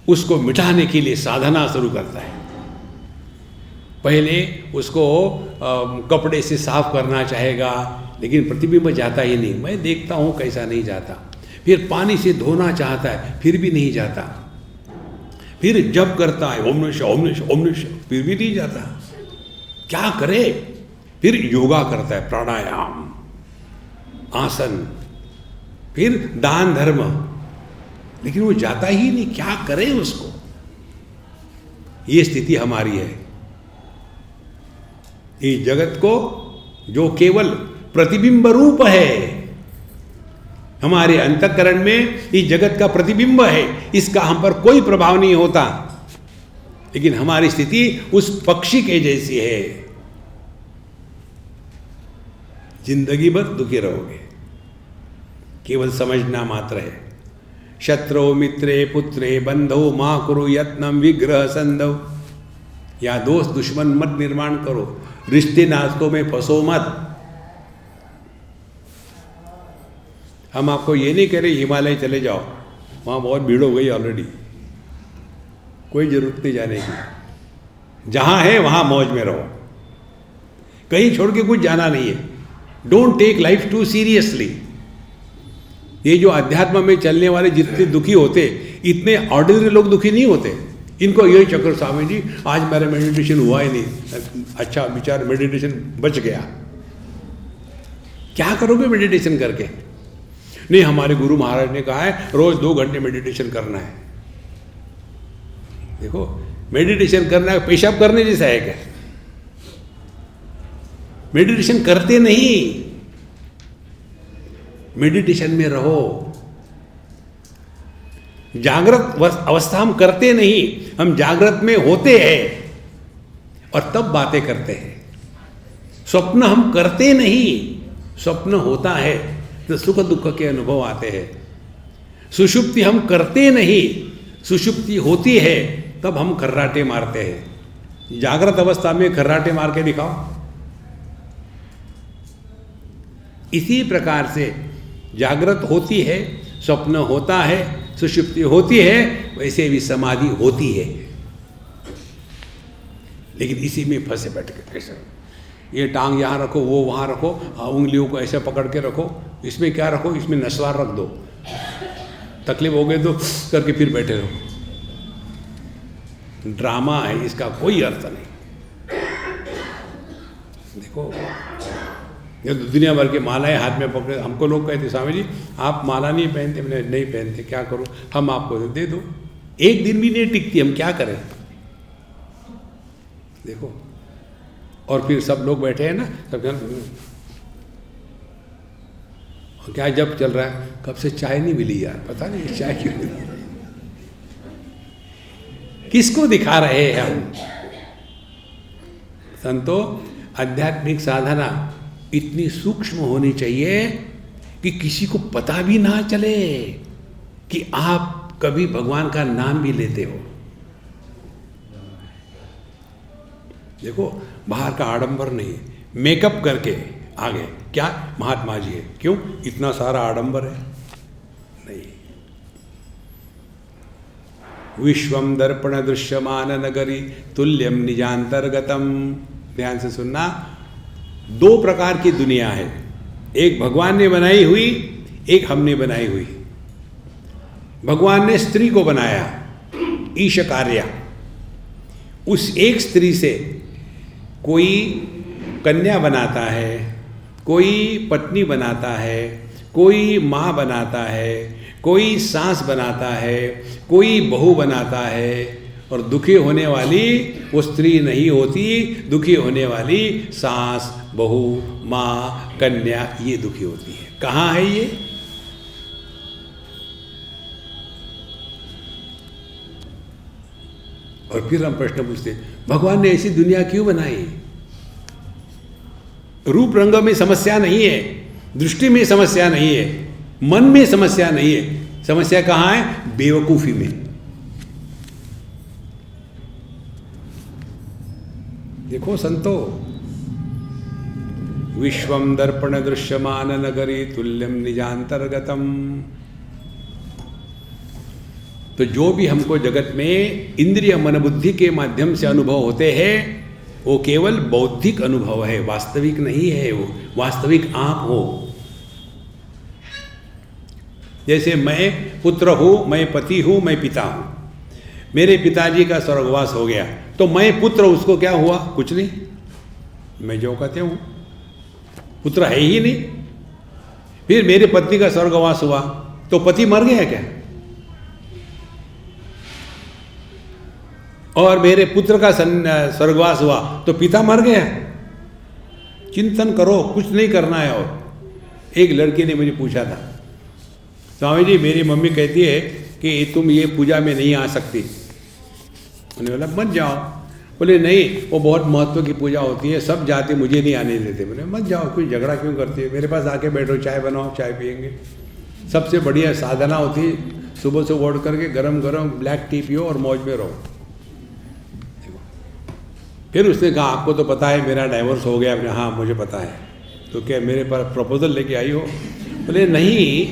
उसको मिटाने के लिए साधना शुरू करता है। पहले उसको कपड़े से साफ करना चाहेगा, लेकिन प्रतिबिंब जाता ही नहीं। मैं देखता हूँ कैसा नहीं जाता। फिर पानी से धोना चाहता है, फिर भी नहीं जाता। फिर जप करता है ओम नमः शिवाय, ओम नमः शिवाय, ओम नमः शिवाय, फिर भी नहीं जाता। क्या करे? फिर योगा करता है, प्राणायाम, आसन, फिर दान धर्म, लेकिन वो जाता ही नहीं। क्या करे उसको? ये स्थिति हमारी है। इस जगत को जो केवल प्रतिबिंब रूप है, हमारे अंतःकरण में इस जगत का प्रतिबिंब है, इसका हम पर कोई प्रभाव नहीं होता। लेकिन हमारी स्थिति उस पक्षी के जैसी है, जिंदगी भर दुखी रहोगे। केवल समझना मात्र है। शत्रु मित्रे पुत्रे बंधो मां कुरु यत्नम विग्रह संधव। या दोस्त दुश्मन मत निर्माण करो, रिश्ते नातों में फंसो मत। हम आपको ये नहीं कह रहे हिमालय चले जाओ, वहाँ बहुत भीड़ हो गई ऑलरेडी, कोई जरूरत नहीं जाने की। जहाँ है वहाँ मौज में रहो, कहीं छोड़ के कुछ जाना नहीं है। Don't take life too seriously. ये जो अध्यात्म में चलने वाले जितने दुखी होते, इतने ऑर्डिनरी लोग दुखी नहीं होते। इनको यही चक्कर, स्वामी जी आज मेरा मेडिटेशन हुआ ही नहीं, अच्छा विचार मेडिटेशन बच गया। क्या करोगे मेडिटेशन करके? नहीं, हमारे गुरु महाराज ने कहा है रोज 2 घंटे मेडिटेशन करना है। देखो, मेडिटेशन करना है पेशाब करने जैसा है क्या? मेडिटेशन करते नहीं, मेडिटेशन में रहो। जागृत अवस्था हम करते नहीं, हम जागृत में होते हैं और तब बातें करते हैं। स्वप्न हम करते नहीं, स्वप्न होता है तो सुख दुख के अनुभव आते हैं। सुषुप्ति हम करते नहीं, सुषुप्ति होती है तब हम खर्राटे मारते हैं। जागृत अवस्था में खर्राटे मार के दिखाओ। इसी प्रकार से जागृत होती है, स्वप्न होता है, सुषुप्ति होती है, वैसे भी समाधि होती है। लेकिन इसी में फंसे बैठ के कैसे, ये टांग यहाँ रखो, वो वहाँ रखो, उंगलियों को ऐसे पकड़ के रखो, इसमें क्या रखो, इसमें नस्वार रख दो, तकलीफ हो गई तो करके फिर बैठे रहो। ड्रामा है, इसका कोई अर्थ नहीं। देखो, ये दुनिया भर के मालाएं हाथ में पकड़े, हमको लोग कहते स्वामी जी आप माला नहीं पहनते, मैंने नहीं पहनते, क्या करूं? हम आपको दे दो, एक दिन भी नहीं टिकती, हम क्या करें? देखो, और फिर सब लोग बैठे हैं ना, सब क्या जब चल रहा है, कब से चाय नहीं मिली यार, पता नहीं चाय क्यों मिली। किसको दिखा रहे हैं हम? संतो, आध्यात्मिक साधना इतनी सूक्ष्म होनी चाहिए कि किसी को पता भी ना चले कि आप कभी भगवान का नाम भी लेते हो। देखो, बाहर का आडंबर नहीं, मेकअप करके आगे क्या महात्मा जी है, क्यों इतना सारा आडंबर है? नहीं। विश्वम दर्पण दृश्यमान नगरी तुल्यम निजांतर्गतम। ध्यान से सुनना, 2 प्रकार की दुनिया है, एक भगवान ने बनाई हुई, एक हमने बनाई हुई। भगवान ने स्त्री को बनाया, ईश कार्य। उस एक स्त्री से कोई कन्या बनाता है, कोई पत्नी बनाता है, कोई माँ बनाता है, कोई सास बनाता है, कोई बहू बनाता है। और दुखी होने वाली वो स्त्री नहीं होती, दुखी होने वाली सास, बहू, माँ, कन्या, ये दुखी होती है। कहाँ है ये? और फिर हम प्रश्न पूछते, भगवान ने ऐसी दुनिया क्यों बनाई? रूप रंग में समस्या नहीं है, दृष्टि में समस्या नहीं है, मन में समस्या नहीं है। समस्या कहाँ है? बेवकूफी में। देखो संतो, विश्वम दर्पण दृश्यमान नगरी तुल्यम निजांतर्गतम। तो जो भी हमको जगत में इंद्रिय मन बुद्धि के माध्यम से अनुभव होते हैं, वो केवल बौद्धिक अनुभव है, वास्तविक नहीं है। वो वास्तविक आप हो। जैसे मैं पुत्र हूँ, मैं पति हूँ, मैं पिता हूँ। मेरे पिताजी का स्वर्गवास हो गया तो मैं पुत्र, उसको क्या हुआ? कुछ नहीं, मैं जो कहते हूँ पुत्र है ही नहीं। फिर मेरे पत्नी का स्वर्गवास हुआ तो पति मर गया क्या? और मेरे पुत्र का स्वर्गवास हुआ तो पिता मर गया? चिंतन करो, कुछ नहीं करना है। और एक लड़की ने मुझे पूछा था, स्वामी जी मेरी मम्मी कहती है कि तुम ये पूजा में नहीं आ सकती। उन्होंने बोला मत जाओ। बोले नहीं, वो बहुत महत्व की पूजा होती है, सब जाते, मुझे नहीं आने देते। बोले मत जाओ, कोई झगड़ा क्यों करती है, मेरे पास आके बैठो, चाय बनाओ, चाय पियेंगे। सबसे बढ़िया साधना होती है सुबह से उठ करके गरम गरम ब्लैक टी पियो और मौज में रहो। फिर उसने कहा आपको तो पता है मेरा डाइवोर्स हो गया। अपने हाँ मुझे पता है। तो क्या मेरे पास प्रपोजल लेके आई हो? बोले नहीं,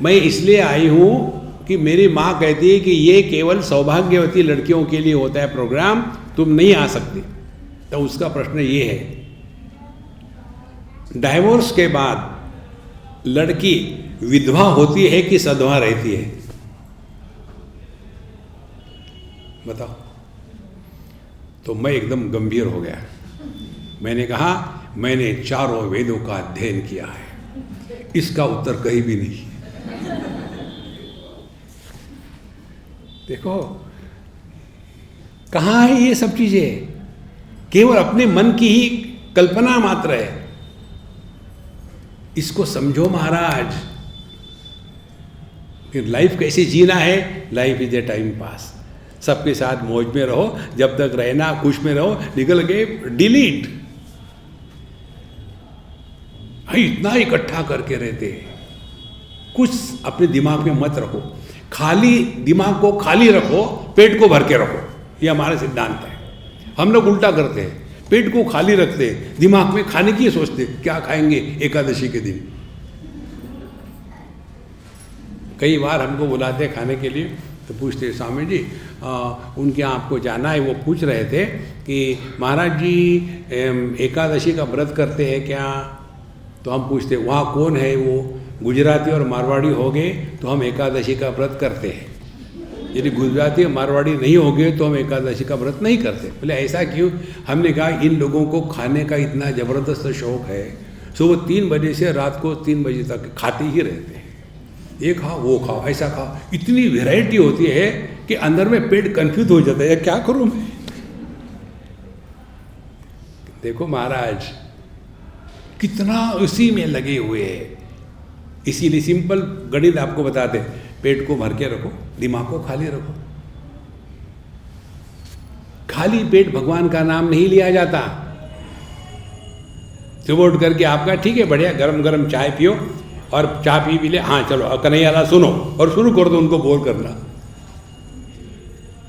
मैं इसलिए आई हूँ कि मेरी माँ कहती है कि ये केवल सौभाग्यवती लड़कियों के लिए होता है प्रोग्राम, तुम नहीं आ सकती। तो उसका प्रश्न ये है, डाइवोर्स के बाद लड़की विधवा होती है कि सधवा रहती है? बताओ। तो मैं एकदम गंभीर हो गया। मैंने कहा मैंने चारों वेदों का अध्ययन किया है, इसका उत्तर कहीं भी नहीं। देखो कहाँ है ये सब चीजें? केवल अपने मन की ही कल्पना मात्र है। इसको समझो महाराज। फिर लाइफ कैसे जीना है? Life is a time pass. सबके साथ मौज में रहो, जब तक रहना खुश में रहो, निकल गए डिलीट। इतना इकट्ठा करके रहते, कुछ अपने दिमाग में मत रखो। खाली दिमाग को खाली रखो, पेट को भर के रखो, ये हमारा सिद्धांत है। हम लोग उल्टा करते हैं, पेट को खाली रखते, दिमाग में खाने की सोचते, क्या खाएंगे एकादशी के दिन। कई बार हमको बुलाते खाने के लिए तो पूछते स्वामी जी उनके यहाँ आपको जाना है। वो पूछ रहे थे कि महाराज जी एकादशी का व्रत करते हैं क्या? तो हम पूछते वहाँ कौन है? वो गुजराती और मारवाड़ी हो गए तो हम एकादशी का व्रत करते हैं, यदि गुजराती और मारवाड़ी नहीं हो गए तो हम एकादशी का व्रत नहीं करते। बोले ऐसा क्यों? हमने कहा इन लोगों को खाने का इतना ज़बरदस्त शौक है, सुबह 3 बजे से रात को 3 बजे तक खाते ही रहते हैं। ये खाओ, वो खाओ, ऐसा खाओ, इतनी वैरायटी होती है कि अंदर में पेट कंफ्यूज हो जाता है, क्या करूँ मैं? देखो महाराज कितना उसी में लगे हुए हैं। इसीलिए सिंपल गणित आपको बताते, पेट को भर के रखो, दिमाग को खाली रखो। खाली पेट भगवान का नाम नहीं लिया जाता। सुबह उठ करके आपका ठीक है बढ़िया गरम गरम चाय पियो और चाय पी भी ले, हाँ चलो कन्हैया सुनो, और शुरू कर दो उनको बोल करना।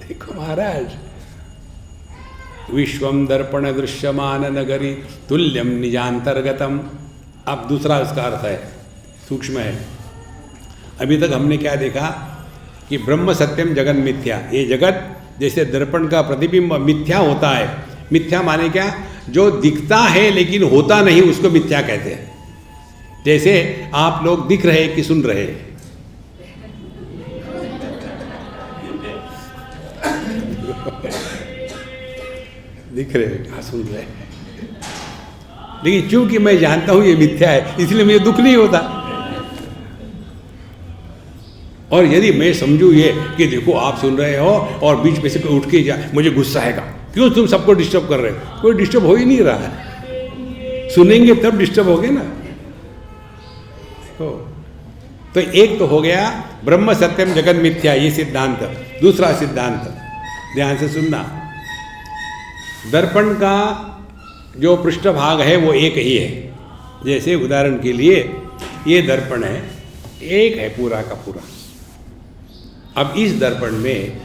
देखो महाराज विश्वम दर्पण दृश्यमान नगरी तुल्यम निजांतर्गतम। अब दूसरा उसका अर्थ है, सूक्ष्म है। अभी तक हमने क्या देखा कि ब्रह्म सत्यम जगन मिथ्या। ये जगत जैसे दर्पण का प्रतिबिंब मिथ्या होता है। मिथ्या माने क्या? जो दिखता है लेकिन होता नहीं, उसको मिथ्या कहते हैं। जैसे आप लोग दिख रहे कि सुन रहे, दिख रहे क्या सुन रहे, लेकिन चूंकि मैं जानता हूं ये मिथ्या है इसलिए मुझे दुख नहीं होता। और यदि मैं समझूं ये कि देखो आप सुन रहे हो और बीच में से कोई उठ के जाए, मुझे गुस्सा आएगा, क्यों तुम सबको डिस्टर्ब कर रहे हो? कोई डिस्टर्ब हो ही नहीं रहा है, सुनेंगे तब डिस्टर्ब होगे ना। तो एक तो हो गया ब्रह्म सत्यम जगन मिथ्या, ये सिद्धांत। दूसरा सिद्धांत ध्यान से सुनना, दर्पण का जो पृष्ठभाग है वो एक ही है। जैसे उदाहरण के लिए ये दर्पण है, एक है पूरा का पूरा। अब इस दर्पण में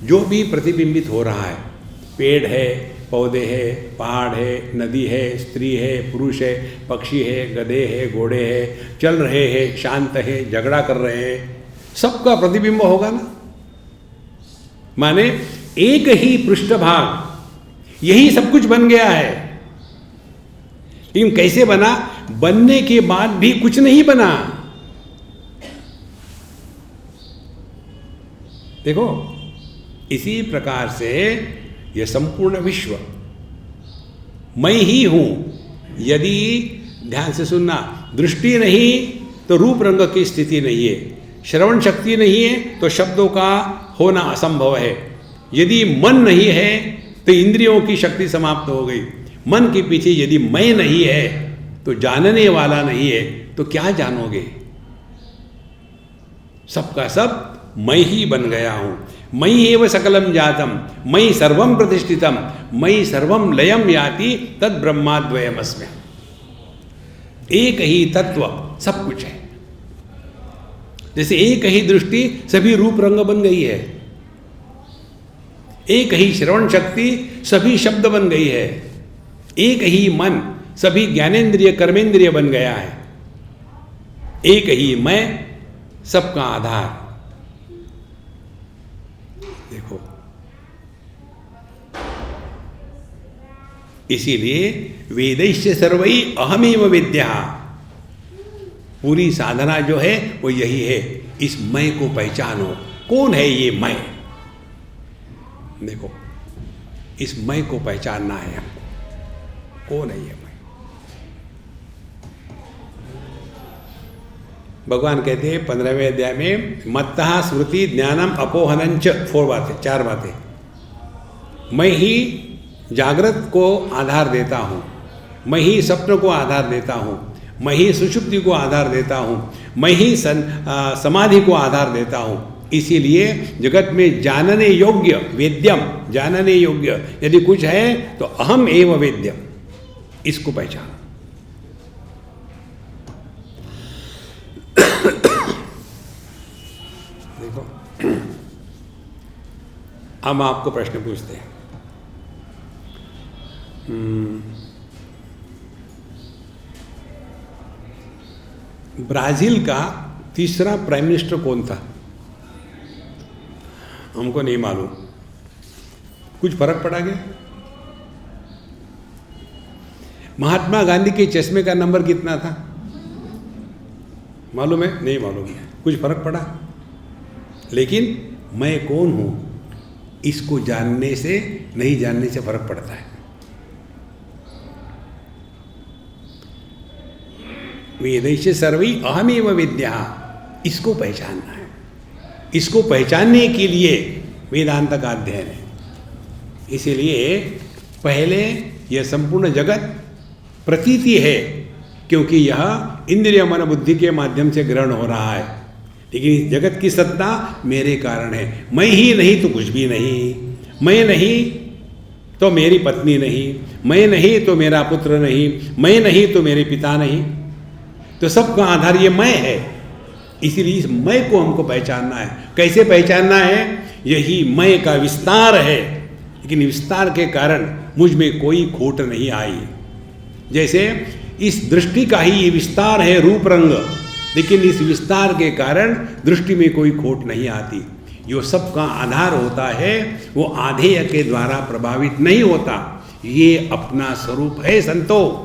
जो भी प्रतिबिंबित हो रहा है, पेड़ है, पौधे है, पहाड़ है, नदी है, स्त्री है, पुरुष है, पक्षी है, गधे है, घोड़े है, चल रहे हैं, शांत है, झगड़ा कर रहे हैं, सबका प्रतिबिंब होगा ना। माने एक ही पृष्ठभाग, यही सब कुछ बन गया है। लेकिन कैसे बना? बनने के बाद भी कुछ नहीं बना। देखो, इसी प्रकार से यह संपूर्ण विश्व मैं ही हूं। यदि ध्यान से सुनना, दृष्टि नहीं तो रूप रंग की स्थिति नहीं है, श्रवण शक्ति नहीं है तो शब्दों का होना असंभव है, यदि मन नहीं है तो इंद्रियों की शक्ति समाप्त हो गई, मन के पीछे यदि मैं नहीं है तो जानने वाला नहीं है, तो क्या जानोगे? सबका सब मैं ही बन गया हूं। मयि एव सकलम जातम, मयि सर्वम प्रतिष्ठितम, मयि सर्वम लयम याति तद ब्रह्माद्वयमस्मि। एक ही तत्व सब कुछ है। जैसे एक ही दृष्टि सभी रूप रंग बन गई है, एक ही श्रवण शक्ति सभी शब्द बन गई है, एक ही मन सभी ज्ञानेंद्रिय कर्मेंद्रिय बन गया है, एक ही मैं सबका आधार। देखो, इसीलिए वेदैश्च सर्वै अहमेव विद्या, पूरी साधना जो है वो यही है, इस मैं को पहचानो। कौन है ये मैं? देखो, इस मैं को पहचानना है हमको। कौन है ये मैं? भगवान कहते हैं 15वें अध्याय में, मत्तः स्मृति ज्ञानम अपोहनंच, 4 बातें। मैं ही जागृत को आधार देता हूँ, मैं ही स्वप्न को आधार देता हूँ, मैं ही सुषुप्ति को आधार देता हूँ, मैं ही समाधि को आधार देता हूँ। इसीलिए जगत में जानने योग्य वेद्यम, जानने योग्य यदि कुछ है तो अहम एव वेद्यम, इसको पहचानो। देखो, हम आपको प्रश्न पूछते हैं। ब्राजील का तीसरा प्राइम मिनिस्टर कौन था? हमको नहीं मालूम। कुछ फर्क पड़ा क्या? महात्मा गांधी के चश्मे का नंबर कितना था? मालूम है? नहीं मालूम है। कुछ फर्क पड़ा? लेकिन मैं कौन हूं, इसको जानने से नहीं जानने से फर्क पड़ता है। वेदैश्च सर्वै अहमेव विद्या, इसको पहचानना है। इसको पहचानने के लिए वेदांत का अध्ययन है। इसीलिए पहले यह संपूर्ण जगत प्रतीति है, क्योंकि यह इंद्रिय मन बुद्धि के माध्यम से ग्रहण हो रहा है, लेकिन इस जगत की सत्ता मेरे कारण है। मैं ही नहीं तो कुछ भी नहीं, मैं नहीं तो मेरी पत्नी नहीं, मैं नहीं तो मेरा पुत्र नहीं, मैं नहीं तो मेरे पिता नहीं, तो सबका आधार ये मैं है। इसीलिए इस मैं को हमको पहचानना है। कैसे पहचानना है? यही मैं का विस्तार है, लेकिन विस्तार के कारण मुझ में कोई खोट नहीं आई। जैसे इस दृष्टि का ही ये विस्तार है, रूप रंग, लेकिन इस विस्तार के कारण दृष्टि में कोई खोट नहीं आती। जो सबका आधार होता है वो आधेय के द्वारा प्रभावित नहीं होता, ये अपना स्वरूप है संतो।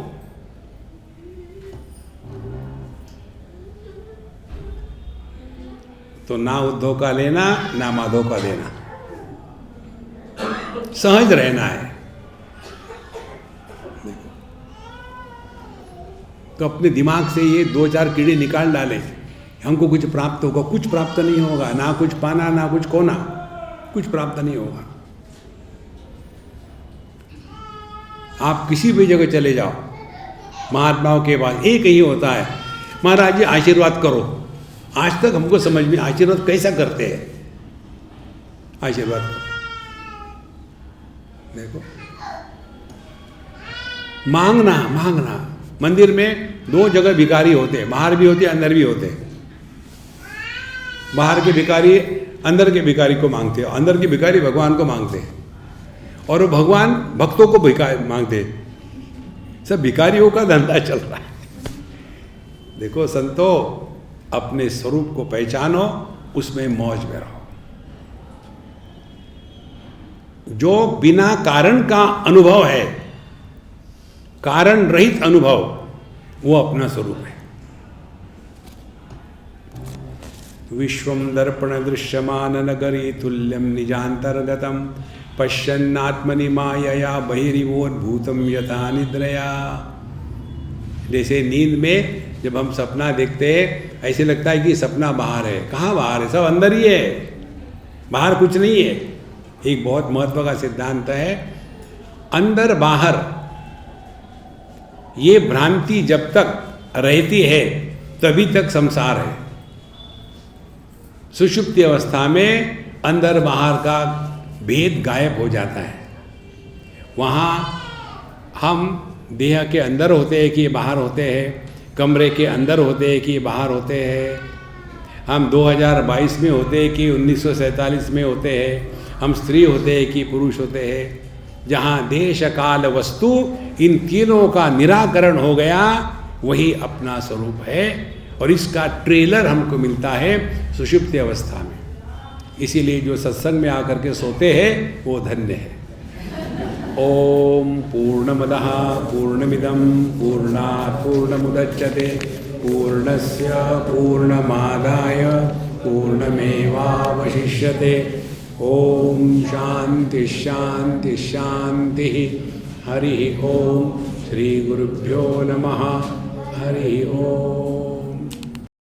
तो ना उद्धव का लेना ना माधव का देना, सहज रहना है। तो अपने दिमाग से ये 2-4 कीड़े निकाल डालें, हमको कुछ प्राप्त होगा। कुछ प्राप्त नहीं होगा, ना कुछ पाना ना कुछ खोना, कुछ प्राप्त नहीं होगा। आप किसी भी जगह चले जाओ, महात्माओं के पास एक ही होता है, महाराज जी आशीर्वाद करो। आज तक हमको समझ में आशीर्वाद कैसा करते हैं? आशीर्वाद करो। देखो, मांगना मांगना। मंदिर में 2 जगह भिखारी होते हैं, बाहर भी होते हैं अंदर भी होते हैं। बाहर के भिखारी अंदर के भिखारी को मांगते हैं, अंदर के भिखारी भगवान को मांगते हैं, और भगवान भक्तों को भिखारी मांगते हैं। सब भिखारियों का धंधा चल रहा है। देखो संतो, अपने स्वरूप को पहचानो, उसमें मौज में रहो। जो बिना कारण का अनुभव है, कारण रहित अनुभव, वो अपना स्वरूप है। विश्वं दर्पण दृश्यमान नगरी तुल्यम निजांतर्गतम पश्यन्नात्मनि मायया बहिरिवोद्भूतम यथा निद्रया। जैसे नींद में जब हम सपना देखते हैं ऐसे लगता है कि सपना बाहर है। कहाँ बाहर है? सब अंदर ही है, बाहर कुछ नहीं है। एक बहुत महत्व का सिद्धांत है, अंदर बाहर ये भ्रांति जब तक रहती है तभी तक संसार है। सुषुप्ति अवस्था में अंदर बाहर का भेद गायब हो जाता है। वहाँ हम देह के अंदर होते हैं कि बाहर होते हैं, कमरे के अंदर होते हैं कि बाहर होते हैं, हम 2022 में होते हैं कि 1947 में होते हैं, हम स्त्री होते हैं कि पुरुष होते हैं। जहाँ देश काल वस्तु इन तीनों का निराकरण हो गया वही अपना स्वरूप है, और इसका ट्रेलर हमको मिलता है सुषुप्ति अवस्था में। इसीलिए जो सत्संग में आकर के सोते हैं वो धन्य है। ओम पूर्णमदः पूर्णमिदं पूर्णात् पूर्णमुदच्यते पूर्णस्य पूर्णमादाय पूर्णमेवावशिष्यते। ओम शांति शांति शांति। हरि ओम। श्री गुरुभ्यो नमः। हरि ओम।